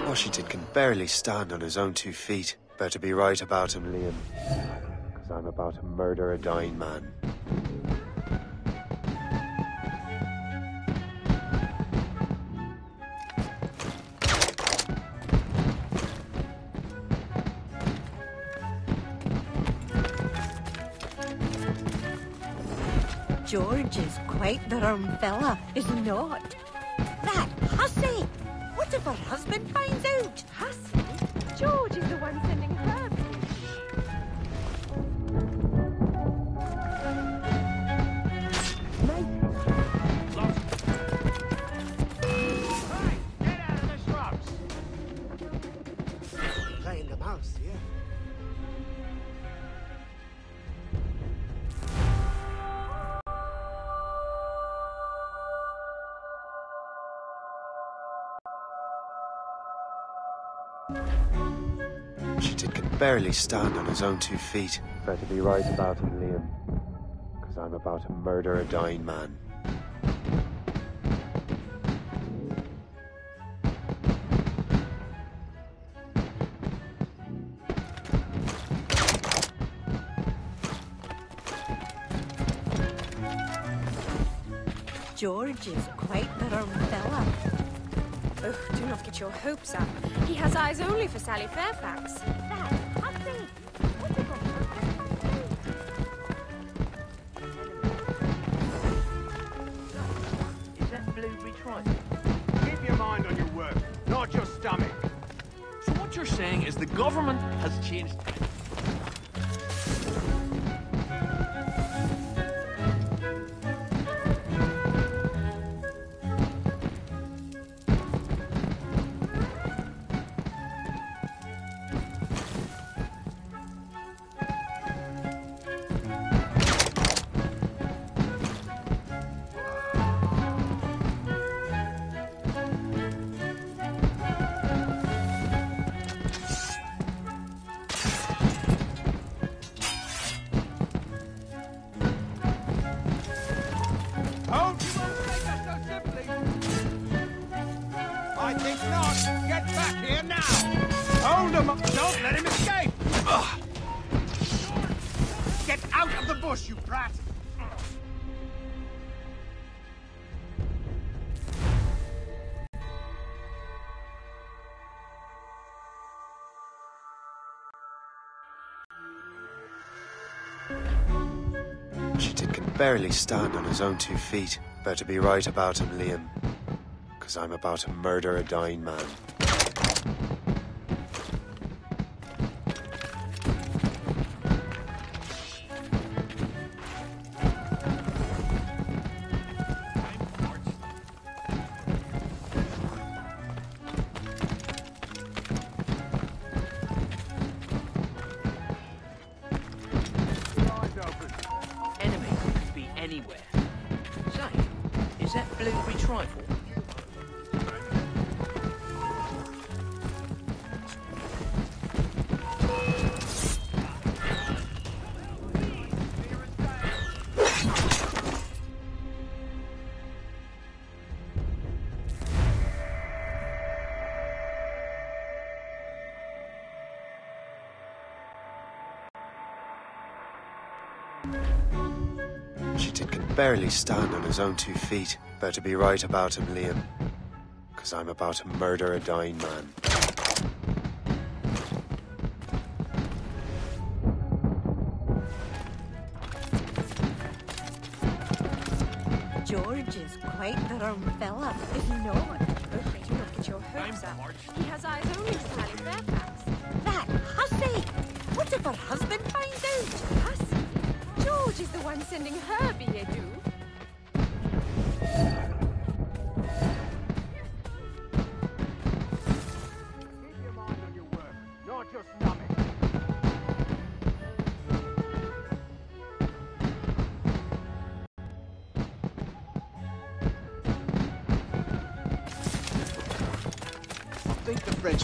Washington can barely stand on his own 2 feet. Better be right about him, Liam. Because I'm about to murder a dying man. George is quite the rum fella, is he not? That hussy! What if her husband finds out? Hussy? George is the one sending her. Get out of the shrubs! Playing the mouse, yeah? Shitted can barely stand on his own 2 feet. Better be right about him, Liam. Because I'm about to murder a dying man. George is quite the rum fella. Oh, do not get your hopes up. He has eyes only for Sally Fairfax. That hussy! What if her husband finds out? Is that blueberry trifle? Keep your mind on your work, not your stomach. So what you're saying is the government has changed... I think not. Get back here now. Hold him up. Don't let him escape. Ugh. Get out of the bush, you brat. Shitted can barely stand on his own 2 feet. Better be right about him, Liam. Because I'm about to murder a dying man. Enemy could be anywhere. Say, is that blueberry trifle? Shitted can barely stand on his own 2 feet. Better be right about him, Liam. Because I'm about to murder a dying man. George is quite the rum fella, is he not? Oh, do not get your hopes up. He has eyes only for Sally Fairfax. That hussy! What if her husband finds out? Hussy? George is the one sending her billet-doux. Keep your mind on your work, not your stomach. I think the French...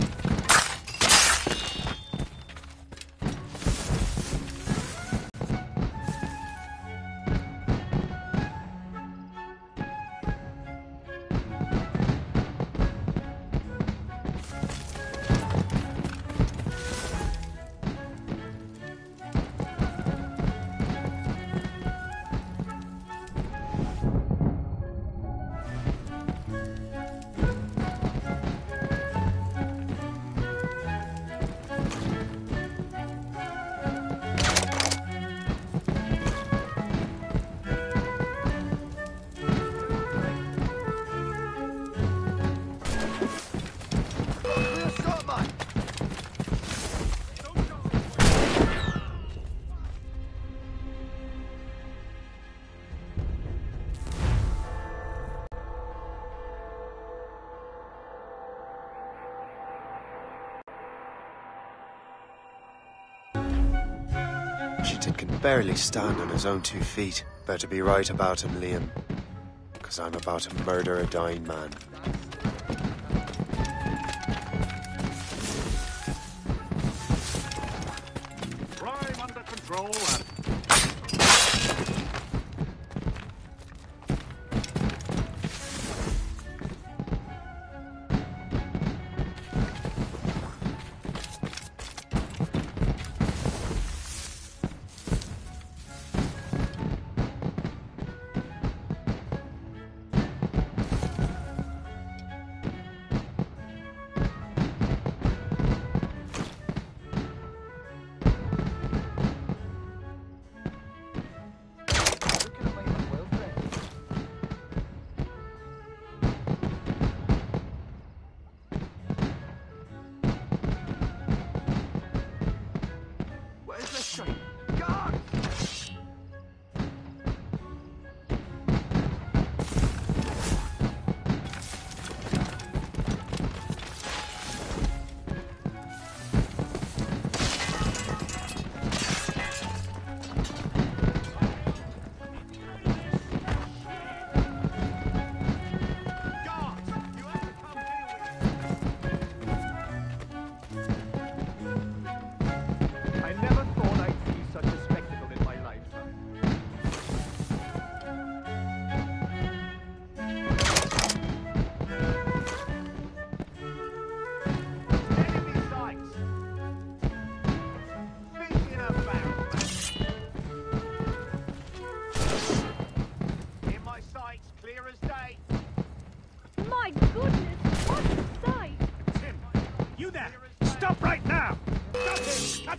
Chitin can barely stand on his own 2 feet. Better be right about him, Liam. Because I'm about to murder a dying man. Crime under control and...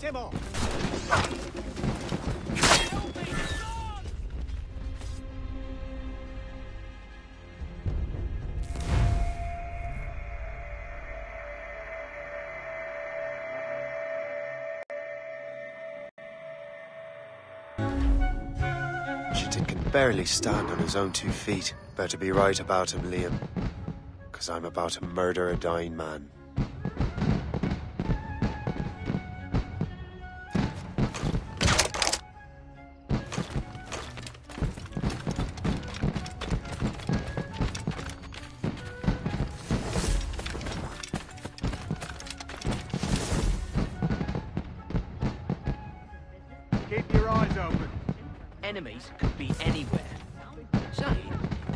him off! Chitin can barely stand on his own 2 feet. Better be right about him, Liam. Because I'm about to murder a dying man. Keep your eyes open. Enemies could be anywhere. Say,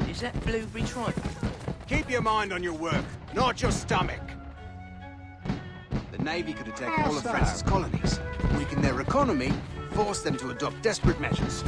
is that blueberry tripe? Keep your mind on your work, not your stomach. The Navy could attack all of France's colonies, weaken their economy, force them to adopt desperate measures.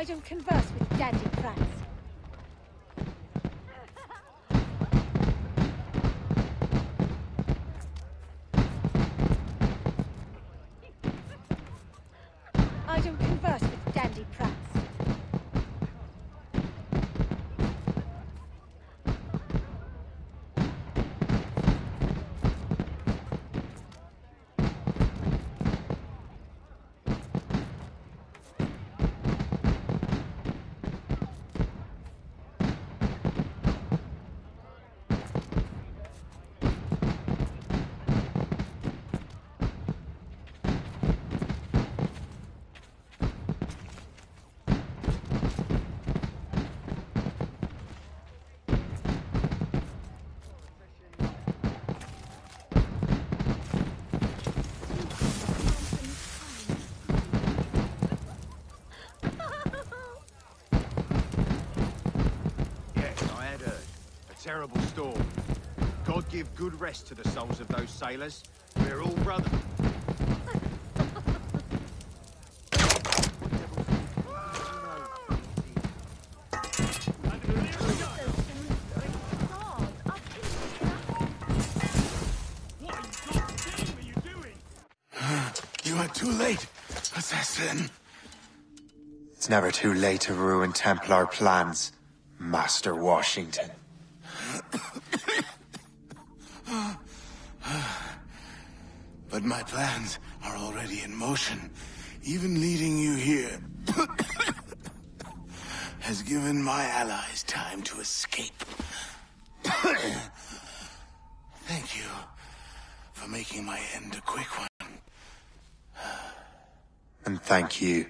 I don't converse with dandy prats. I don't converse with dandy prats. Terrible storm. God give good rest to the souls of those sailors. We're all brothers. You are too late, assassin. It's never too late to ruin Templar plans, Master Washington. But my plans are already in motion. Even leading you here has given my allies time to escape. Thank you for making my end a quick one. And thank you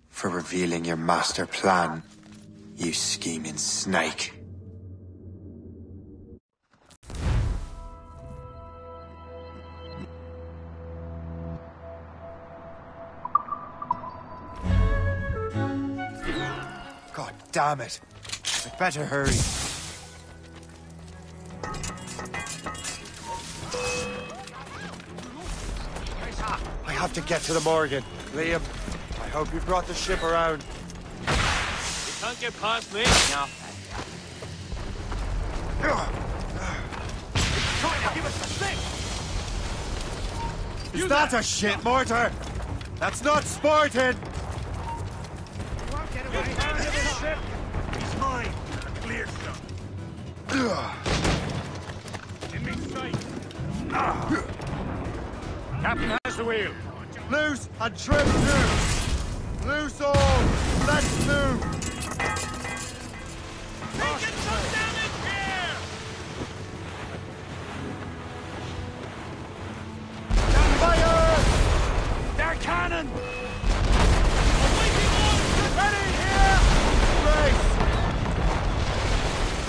for revealing your master plan, you scheming snake. God damn it. I'd better hurry. I have to get to the Morgan. Liam, I hope you brought the ship around. You can't get past me. No. Trying to give us a slip. Is that a shit mortar? That's not sporting! You won't get away. This ship. He's mine. Clear shot. In me sight. Captain has the wheel. Loose and trim too! Loose all! Let's move! Taking some damage here! Fire! Their cannon! Ready here! Race!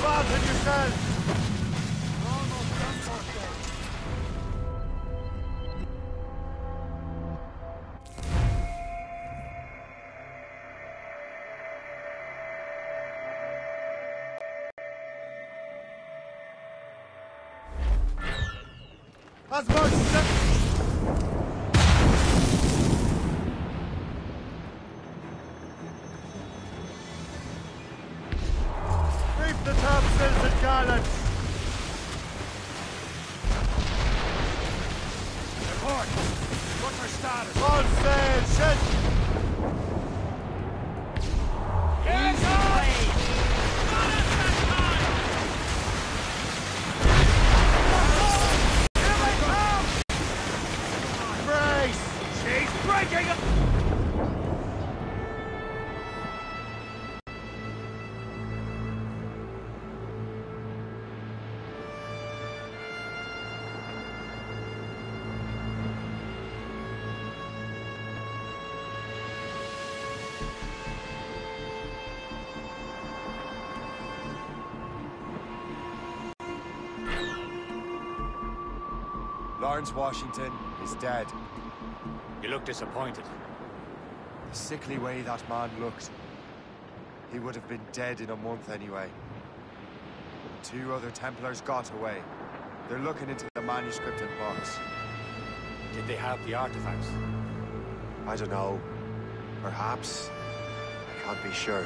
Planted yourselves! As much Reef the topsails and gallants! Report! What's our status? All sail, shed! Get away! She's breaking up! Lawrence Washington is dead. You look disappointed. The sickly way that man looked. He would have been dead in a month anyway. 2 other Templars got away. They're looking into the manuscript and books. Did they have the artifacts? I don't know. Perhaps. I can't be sure.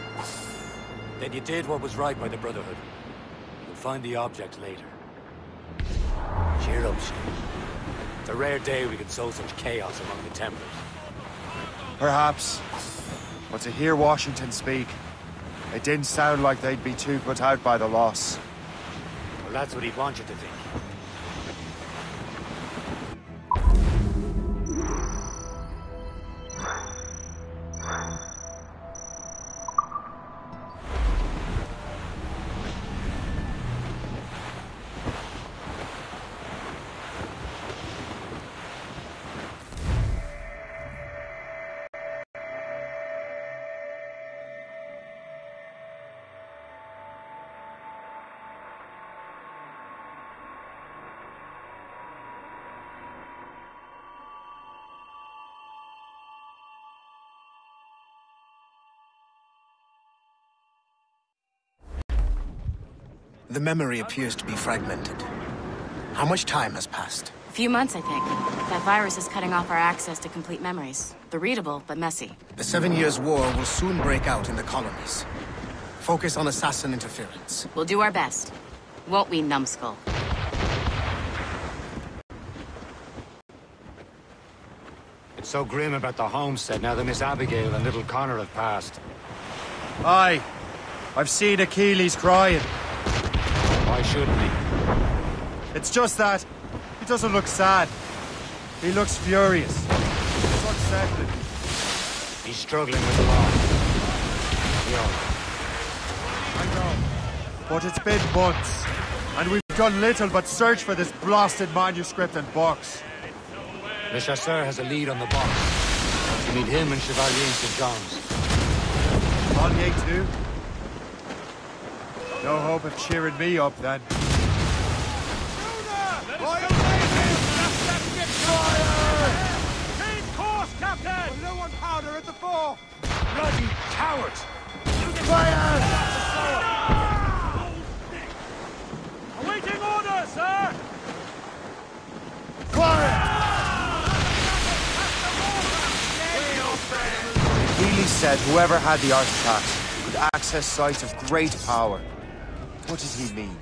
Then you did what was right by the Brotherhood. You'll find the object later. Cheer up, Shay. It's a rare day we can sow such chaos among the Templars. Perhaps. But to hear Washington speak, it didn't sound like they'd be too put out by the loss. Well, that's what he'd want you to think. The memory appears to be fragmented. How much time has passed? A few months, I think. That virus is cutting off our access to complete memories. They're readable, but messy. The 7 Years' War will soon break out in the colonies. Focus on assassin interference. We'll do our best. Won't we, numbskull? It's so grim about the homestead now that Miss Abigail and little Connor have passed. Aye. I've seen Achilles crying. Why shouldn't he? It's just that he doesn't look sad. He looks furious. It's unsettling. He's struggling with the law. I know. But it's been months, and we've done little but search for this blasted manuscript and box. Le Chasseur has a lead on the box. You need him and Chevalier in St. John's. Chevalier too? No hope of cheering me up, then. Change course, Captain! No one powder at the fore! Bloody cowards! Fire! Awaiting orders, sir! Quiet! Healy said whoever had the artifact could access sites of great power. What did he mean?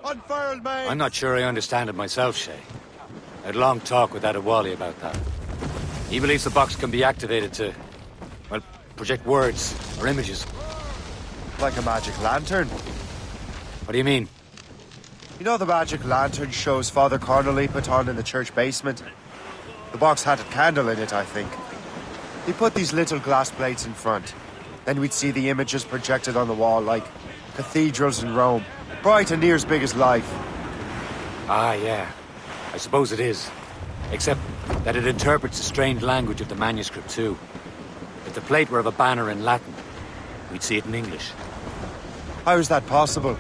Unfurled, mate! I'm not sure I understand it myself, Shay. I had a long talk with Adewale about that. He believes the box can be activated to, well, project words or images. Like a magic lantern? What do you mean? You know the magic lantern shows Father Connolly put on in the church basement? The box had a candle in it, I think. He put these little glass plates in front. Then we'd see the images projected on the wall like cathedrals in Rome. Bright and near as big as life. Ah, yeah. I suppose it is. Except that it interprets the strange language of the manuscript, too. If the plate were of a banner in Latin, we'd see it in English. How is that possible?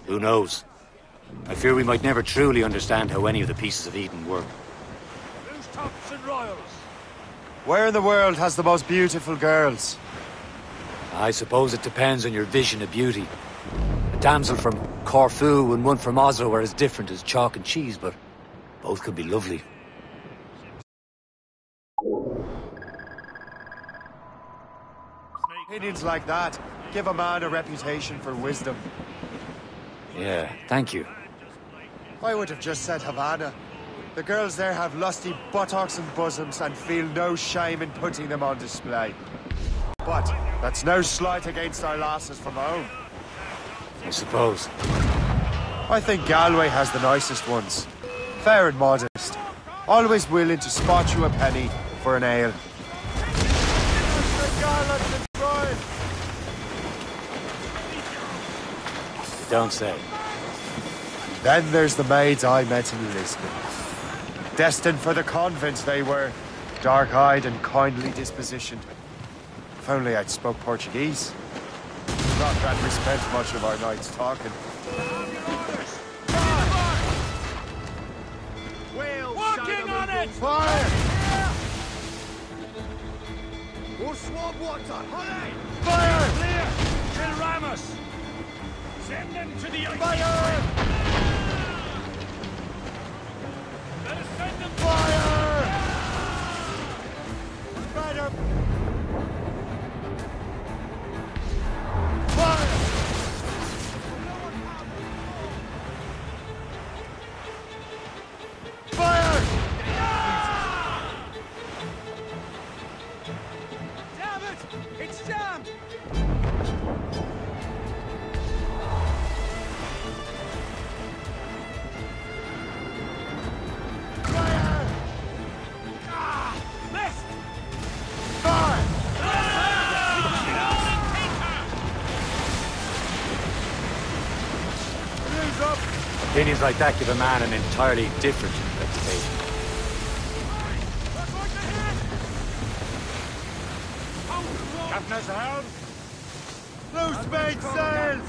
Who knows? I fear we might never truly understand how any of the pieces of Eden work. Who's tops and royals? Where in the world has the most beautiful girls? I suppose it depends on your vision of beauty. A damsel from Corfu and one from Oslo are as different as chalk and cheese, but both could be lovely. Opinions like that give a man a reputation for wisdom. Yeah, thank you. I would have just said Havana. The girls there have lusty buttocks and bosoms and feel no shame in putting them on display. But that's no slight against our lasses from home. I suppose. I think Galway has the nicest ones. Fair and modest. Always willing to spot you a penny for an ale. Don't say. Then there's the maids I met in Lisbon. Destined for the convent they were. Dark-eyed and kindly dispositioned. If only I'd spoke Portuguese. Not that we spent much of our nights talking. Working on it! Fire! More swamp water! Hurry! Fire! Clear! Kill Ramos! Send them to the ice! Fire! Let us send them! Fire! Better! Fire! Hands up! Opinions like that give a man an entirely different reputation. Captain has the helm. Loose mainsails!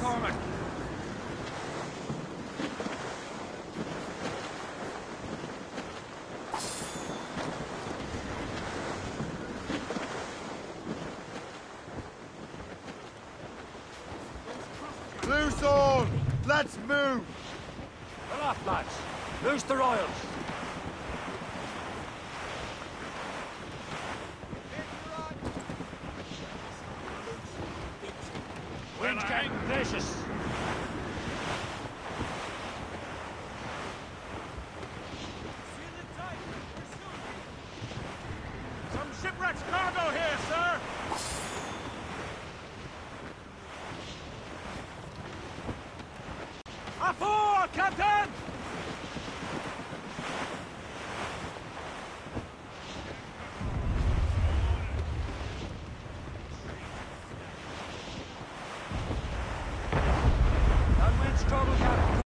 Loose all! Let's move! Aloft, lads. Loose the royals. Wind's getting vicious. Some shipwreck's cargo here, sir! Aboard, Captain! Downwind's trouble, Captain.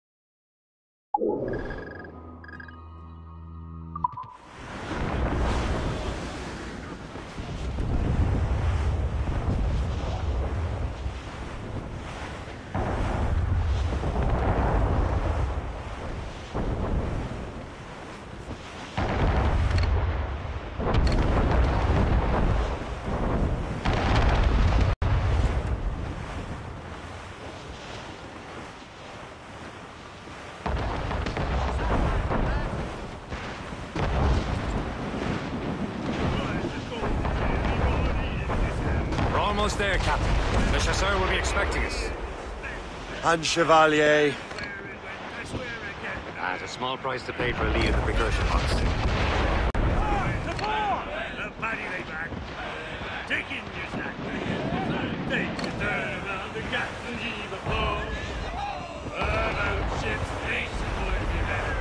Almost there, Captain. The chasseur will be expecting us. And Chevalier. At a small price to pay for a lead at the precaution box. The paddy lay back. Take in your sack. Take the turn around the gas and heave a blow. About ships, nation boys be better.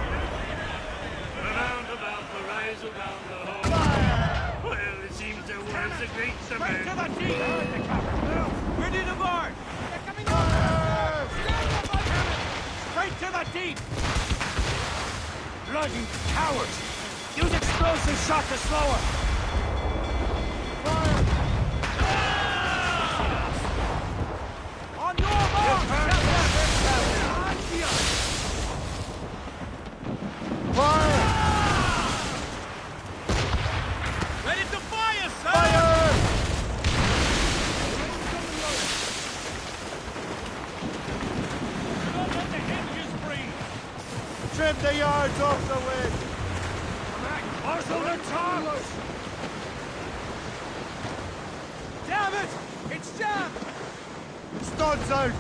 Around about the rise, around the hole. Well, it seems there was a great summer. Straight to the deep! Ready to board! They're coming over! Straight to the deep! Bloody cowards! Use explosive shot to slow her! Fire! On your mark! Fire! Ready to fire, sir! Fire! Don't let the hinges breathe! Trim the yards off the wind! Marshal the tops! Damn it! It's jammed! Studs out!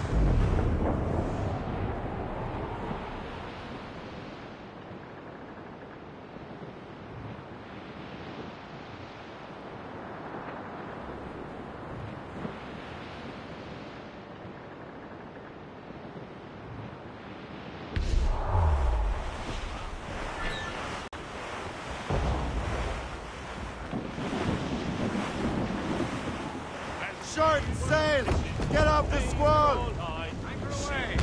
Short sail! Get off the squall! Anchor away!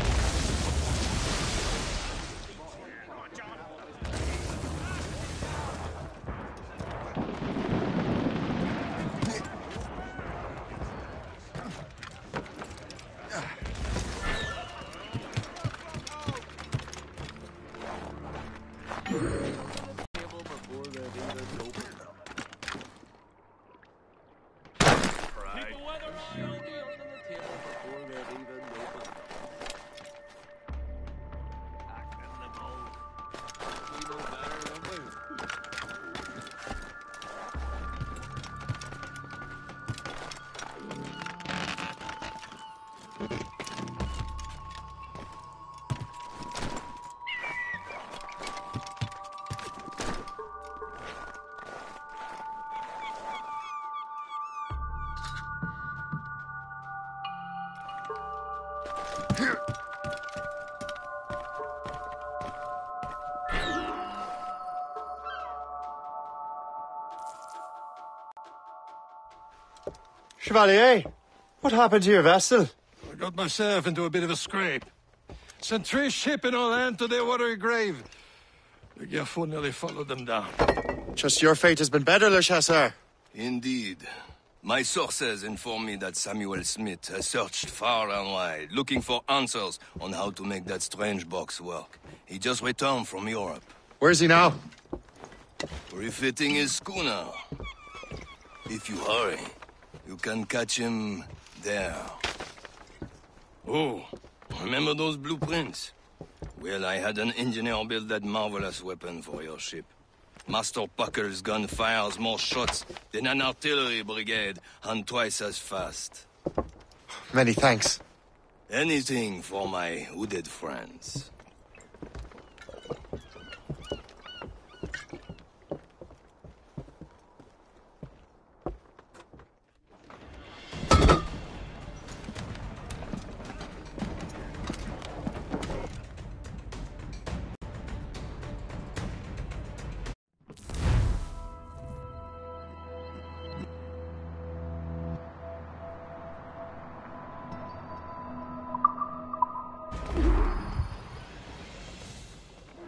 Chevalier, what happened to your vessel? I got myself into a bit of a scrape. sent 3 ships in our land to their watery grave. The Gerfaut nearly followed them down. Just your fate has been better, Le Chasseur. Indeed. My sources inform me that Samuel Smith has searched far and wide, looking for answers on how to make that strange box work. He just returned from Europe. Where's he now? Refitting his schooner. If you hurry, you can catch him there. Oh, remember those blueprints? Well, I had an engineer build that marvelous weapon for your ship. Master Puckle's gun fires more shots than an artillery brigade, and twice as fast. Many thanks. Anything for my hooded friends.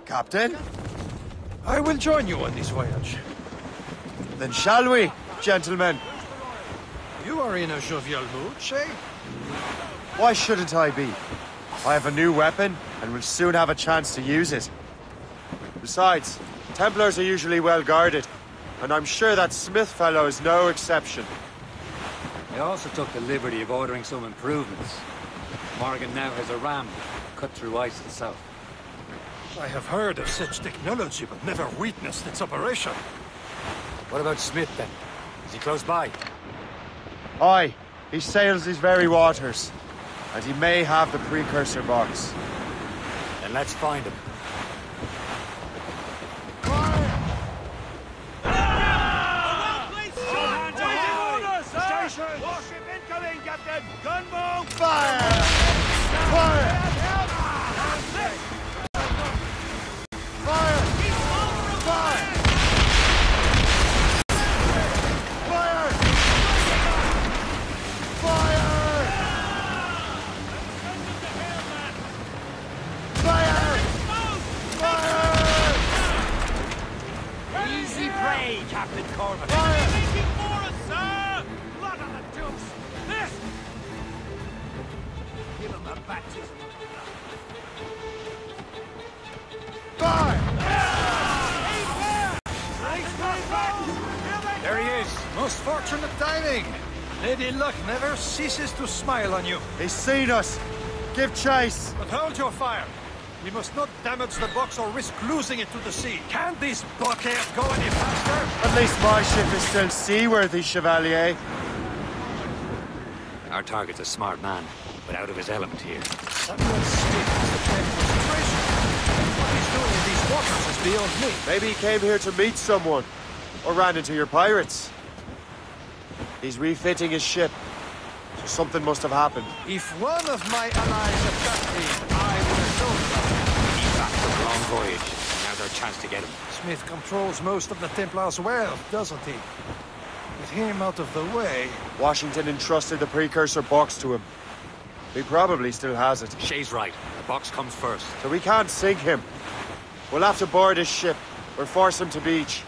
Captain? I will join you on this voyage. Then shall we, gentlemen? You are in a jovial mood, Shay? Why shouldn't I be? I have a new weapon, and will soon have a chance to use it. Besides, Templars are usually well guarded, and I'm sure that Smith fellow is no exception. I also took the liberty of ordering some improvements. Morgan now has a ram cut through ice itself. I have heard of such technology, but never witnessed its operation. What about Smith, then? Is he close by? Aye, he sails these very waters, and he may have the precursor box. Then let's find him. Warship incoming, Captain! Gunboat! Fire! Fire! Captain Corbin. They're making for us, sir! Blood on the deuce! This! Give him a baptism of blood. Fire! There he is. Most fortunate timing. Lady Luck never ceases to smile on you. He's seen us. Give chase. But hold your fire. We must not damage the box or risk losing it to the sea. Can this blockade go any faster? At least my ship is still seaworthy, Chevalier. Our target's a smart man, but out of his element here. Samuel Smith has the same concentration. What he's doing in these waters is beyond me. Maybe he came here to meet someone, or ran into your pirates. He's refitting his ship, so something must have happened. If one of my allies attacked me, I would have known about it. He's back from a long voyage. Now's our chance to get him. Smith controls most of the Templars' wealth, doesn't he? With him out of the way... Washington entrusted the precursor box to him. He probably still has it. Shay's right. The box comes first. So we can't sink him. We'll have to board his ship, or force him to beach.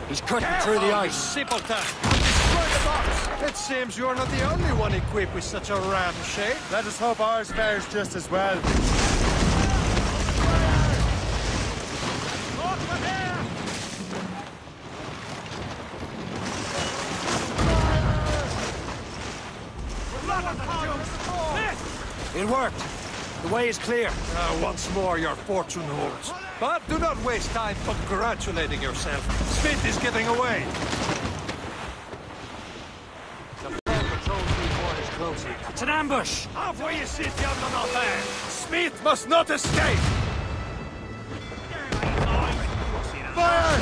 He's cutting through the ice. Simpleton! Destroy the box! It seems you're not the only one equipped with such a ram, Shay. Let us hope ours fares just as well. It worked. The way is clear. Once more, your fortune holds. But do not waste time congratulating yourself. Smith is getting away. The fort patrols these waters closely. It's an ambush! Off where you sit, young on our man. Smith must not escape! Fire!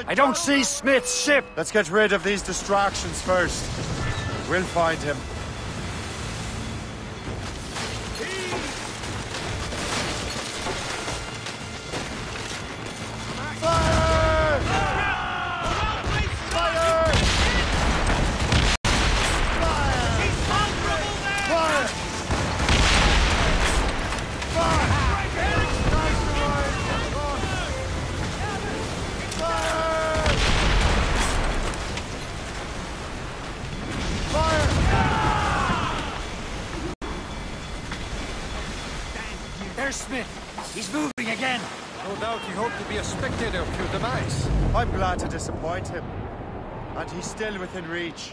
I don't see Smith's ship! Let's get rid of these distractions first. We'll find him. There's Smith. He's moving again. No doubt he hoped to be a spectator of your demise. I'm glad to disappoint him. And he's still within reach.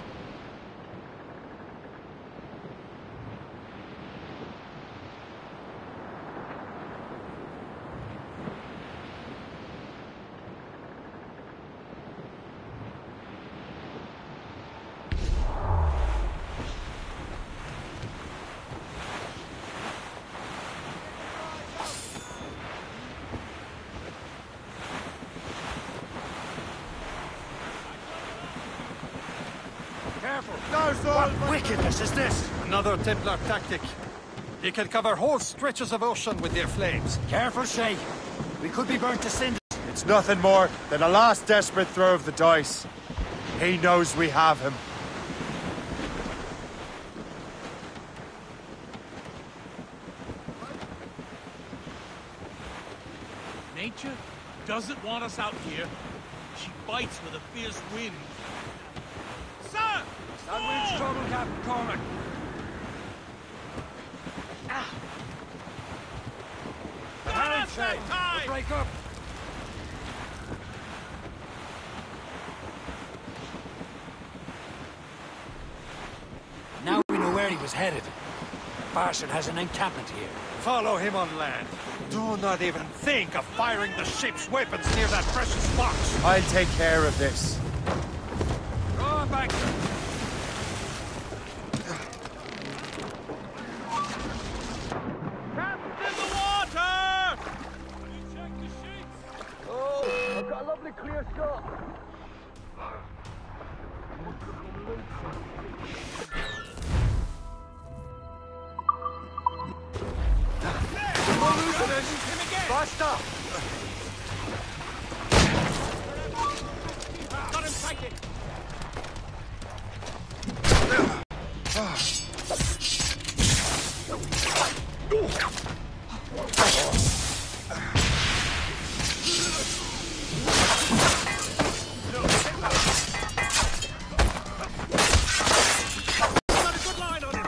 What wickedness is this? Another Templar tactic. They can cover whole stretches of ocean with their flames. Careful, Shay. We could be burnt to cinders. It's nothing more than a last desperate throw of the dice. He knows we have him. Nature doesn't want us out here. She bites with a fierce wind. Sir! That wind's trouble, Captain Cormac. Hand, Shay. We'll break up. Now we know where he was headed. Barson has an encampment here. Follow him on land. Do not even think of firing the ship's weapons near that precious box. I'll take care of this. Go back. In the water! Can you check the sheets? Oh, I've got a lovely clear shot. Basta! Got him sighted! Got a good line on him.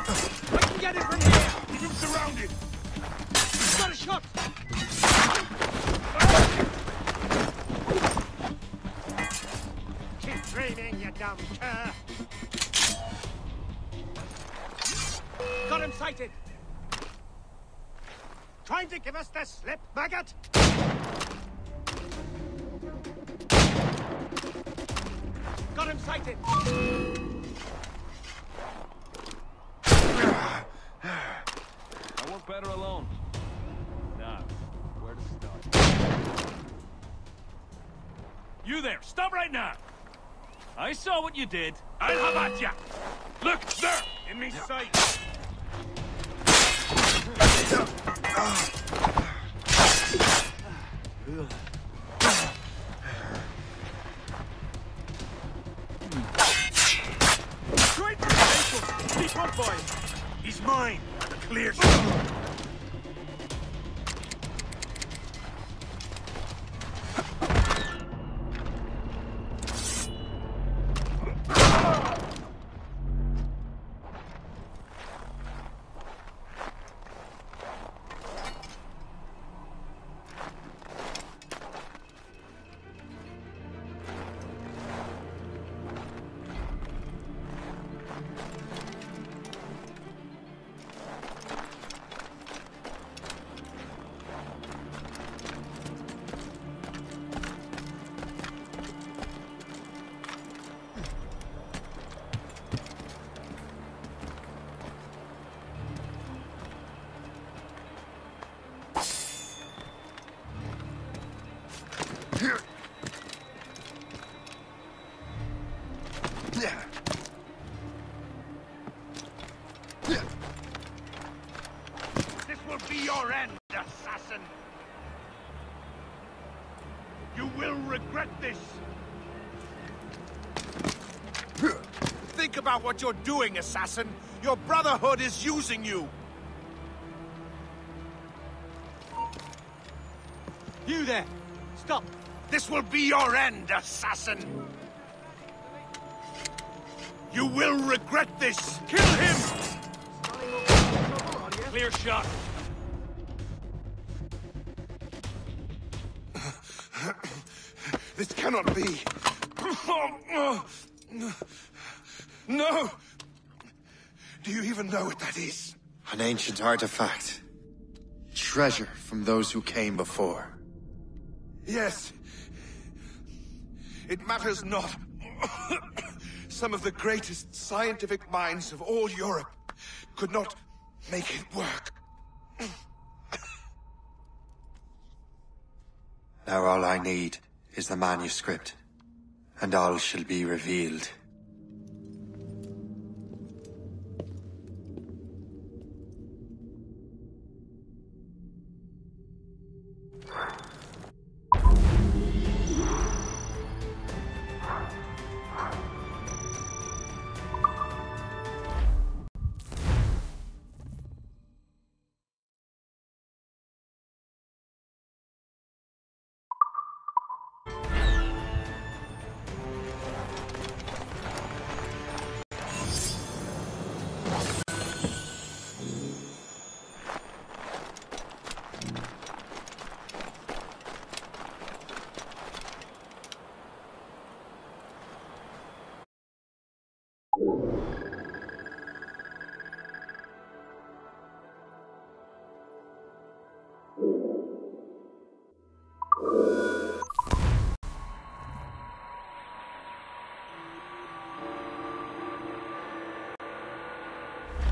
I can get him from here. He's been surrounded. He's got a shot. Keep dreaming, you dumb cur! Got him sighted! Trying to give us the slip, maggot? Got him sighted! I work better alone. Now, where to start? You there, stop right now! I saw what you did. I'll have at ya! Look, there, in me sight! Straight to the ankles. Keep up, boy. He's mine. A clear shot. assassin! You will regret this! Think about what you're doing, assassin! Your Brotherhood is using you! You there! Stop! This will be your end, assassin! You will regret this! Kill him! Clear shot! This cannot be. No! Do you even know what that is? An ancient artifact. Treasure from those who came before. Yes. It matters not. Some of the greatest scientific minds of all Europe could not make it work. Now all I need is the manuscript, and all shall be revealed.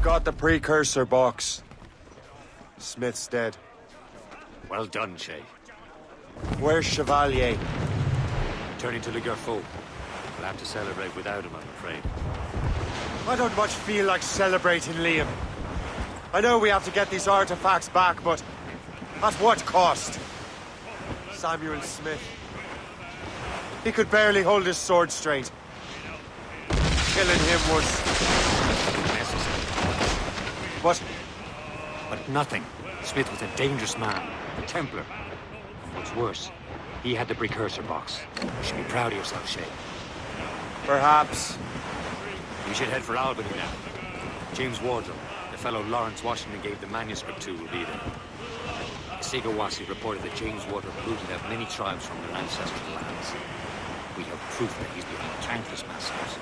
Got the precursor box. Smith's dead. Well done, Shay. Where's Chevalier? Turning to Ligur Foe. We'll have to celebrate without him, I'm afraid. I don't much feel like celebrating, Liam. I know we have to get these artifacts back, but at what cost? Samuel Smith. He could barely hold his sword straight. Killing him was But nothing. Smith was a dangerous man. A Templar. What's worse, he had the precursor box. You should be proud of yourself, Shay. Perhaps. We should head for Albany now. James Wardrow, the fellow Lawrence Washington gave the manuscript to, will be there. Sigawasi reported that James Wardrow rooted out many tribes from their ancestral lands. We have proof that he's behind countless massacres.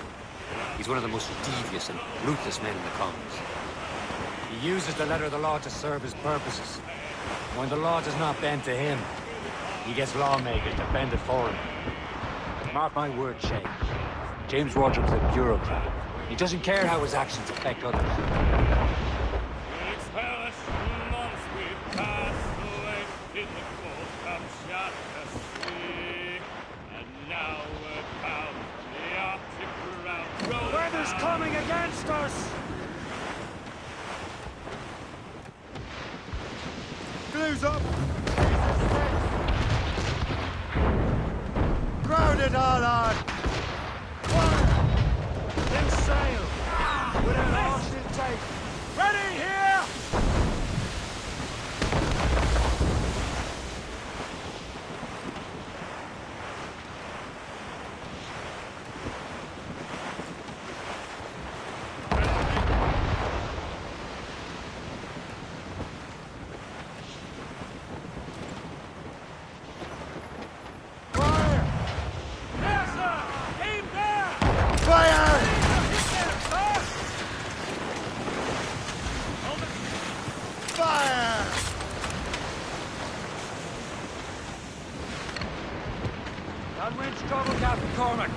He's one of the most devious and ruthless men in the colonies. He uses the letter of the law to serve his purposes. When the law does not bend to him, he gets lawmakers to bend it for him. Mark my words, Shay. James Wardrop's a bureaucrat. He doesn't care how his actions affect others. Weather's coming against us! Glue's up! Ground it all on! Then sail! Without horse intake! Ready here! Downwind's trouble, Captain Cormac.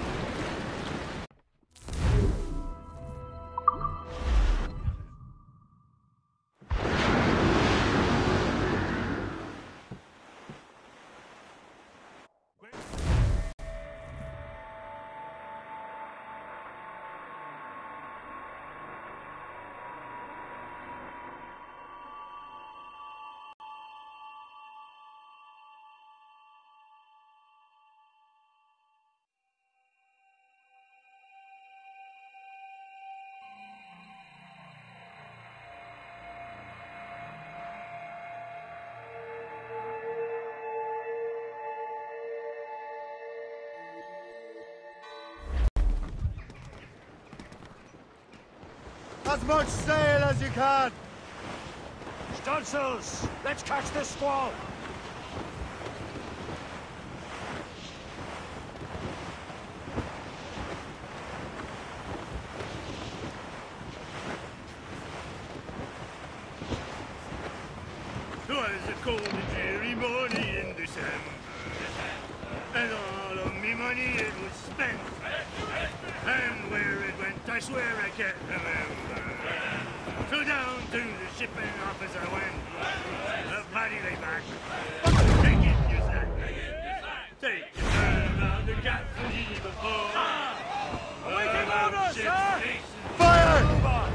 As much sail as you can! Stunsails! Let's catch this squall! Twas a cold and dreary morning in December, and all of me money it was spent. And where it went, I swear I can't remember. So down to the shipping office I went. A paddy lay back. Take it, you sack. Take it, turn around the captain heave before. Waiting orders, sir! Fire! Move on!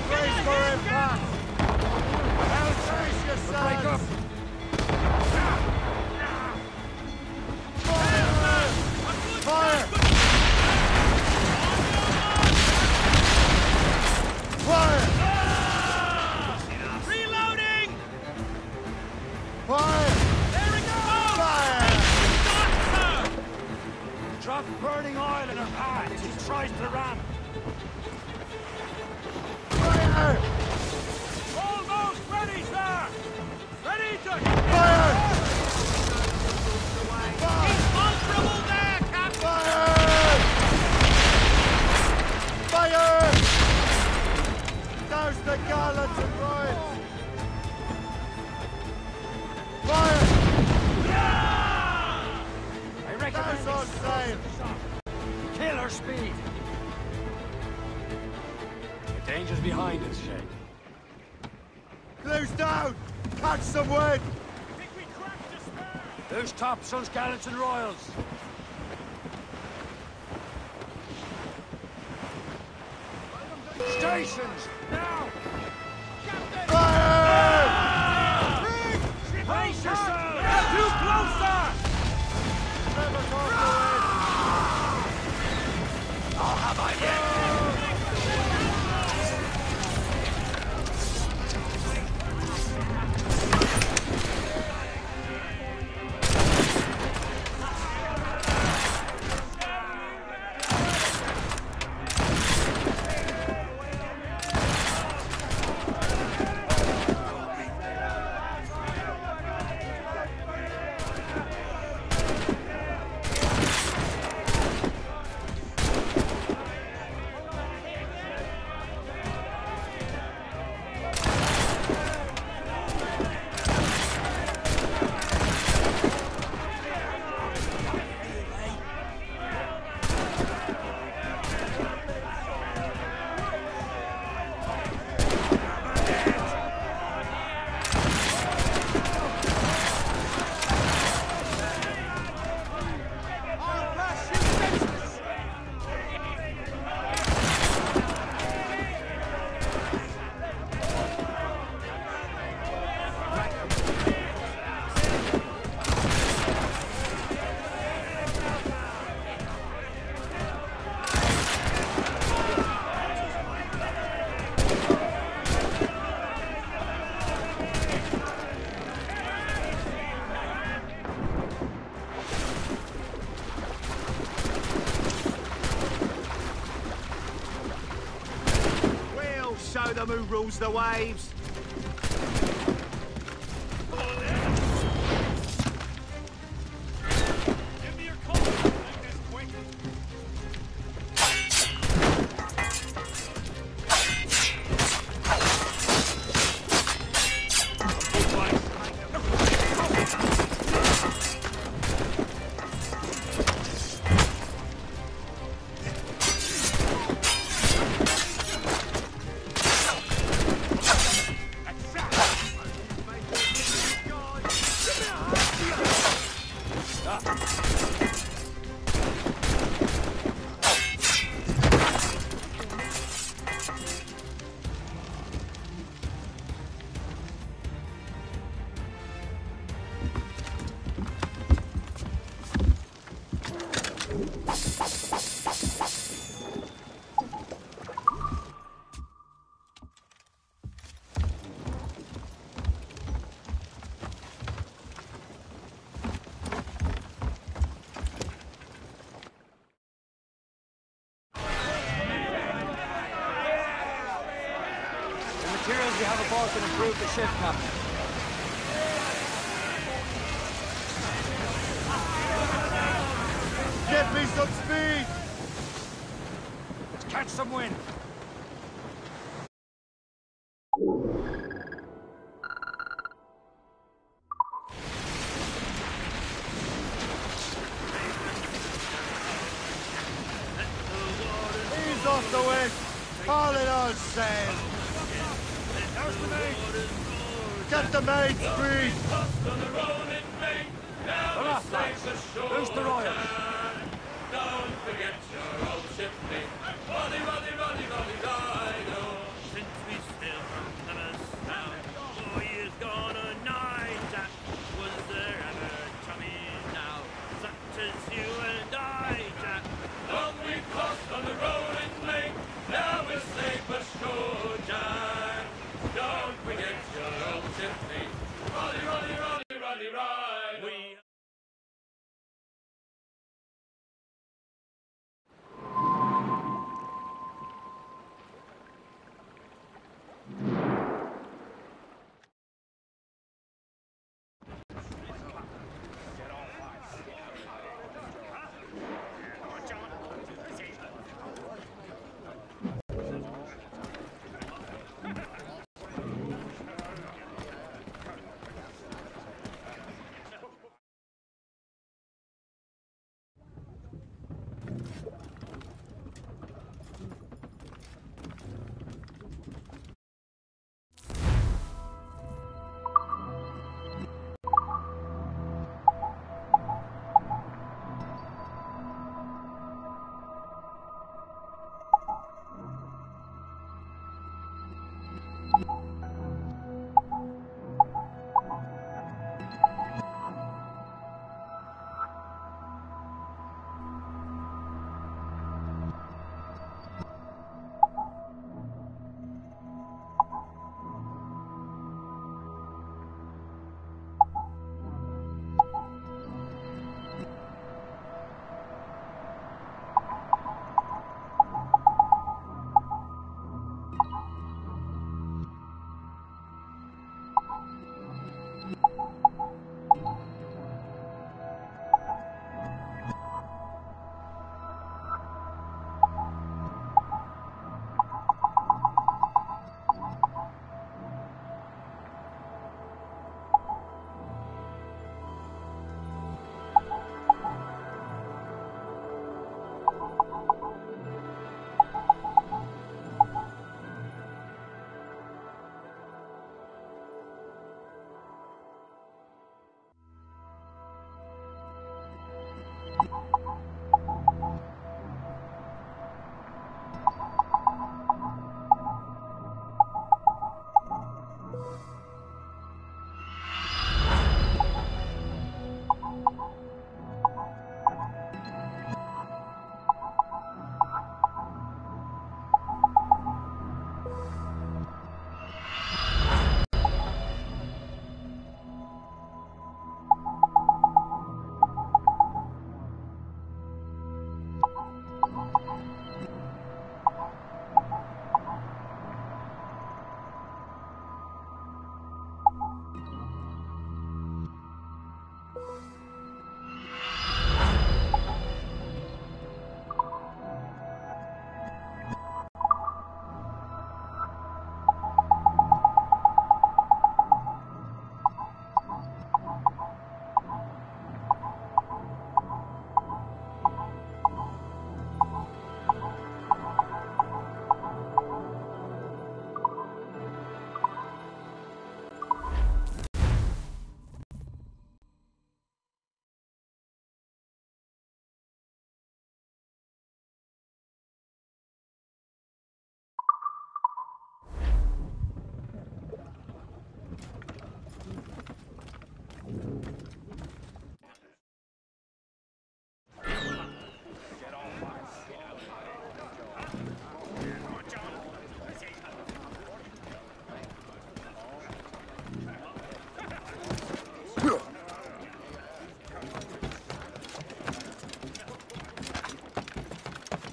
Brace for impact! Brace yourselves! Break up! Fire! Fire! Reloading! Fire! There we go! Fire! Drop burning oil in her pad as she tries to ram. Fire! Almost ready, sir! Ready to... Fire! Trouble there, Captain! Fire! Fire! Douse the gallants and royals! Fire! I reckon Douse all sail! kill her speed. The danger's behind us, Shay. Close down! Catch some wind! Loose topsails, gallants and royals. Stations, now! Fire! Brace yourselves! Too closer! Never talk to I'll have my yet! Show them who rules the waves. more can improve the ship, Captain. Get me some speed! Let's catch some wind. Ease off the wind! Haul it all sail! There's the mate! Get the mates free! Enough, lads! Who's the royal? Don't forget your old shipmate. Roddy, Roddy, Roddy, Roddy, Rhino. Since we sailed from Plymouth, 4 years gone a night, Jack. Was there ever chummy now? Such as you and I, Jack. Long we crossed on the rolling lake. Now we're safe ashore, Jack. Don't forget your old shipmate. Roddy, Roddy, Roddy, Roddy, Rhino.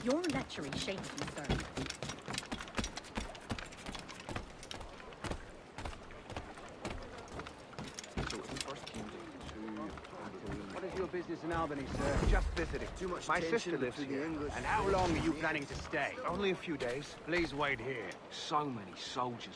Your lechery shames me, sir. business in Albany, sir. Just visiting. Too much My tension sister lives between the here. English And how long are you planning to stay? Only a few days. Please wait here. So many soldiers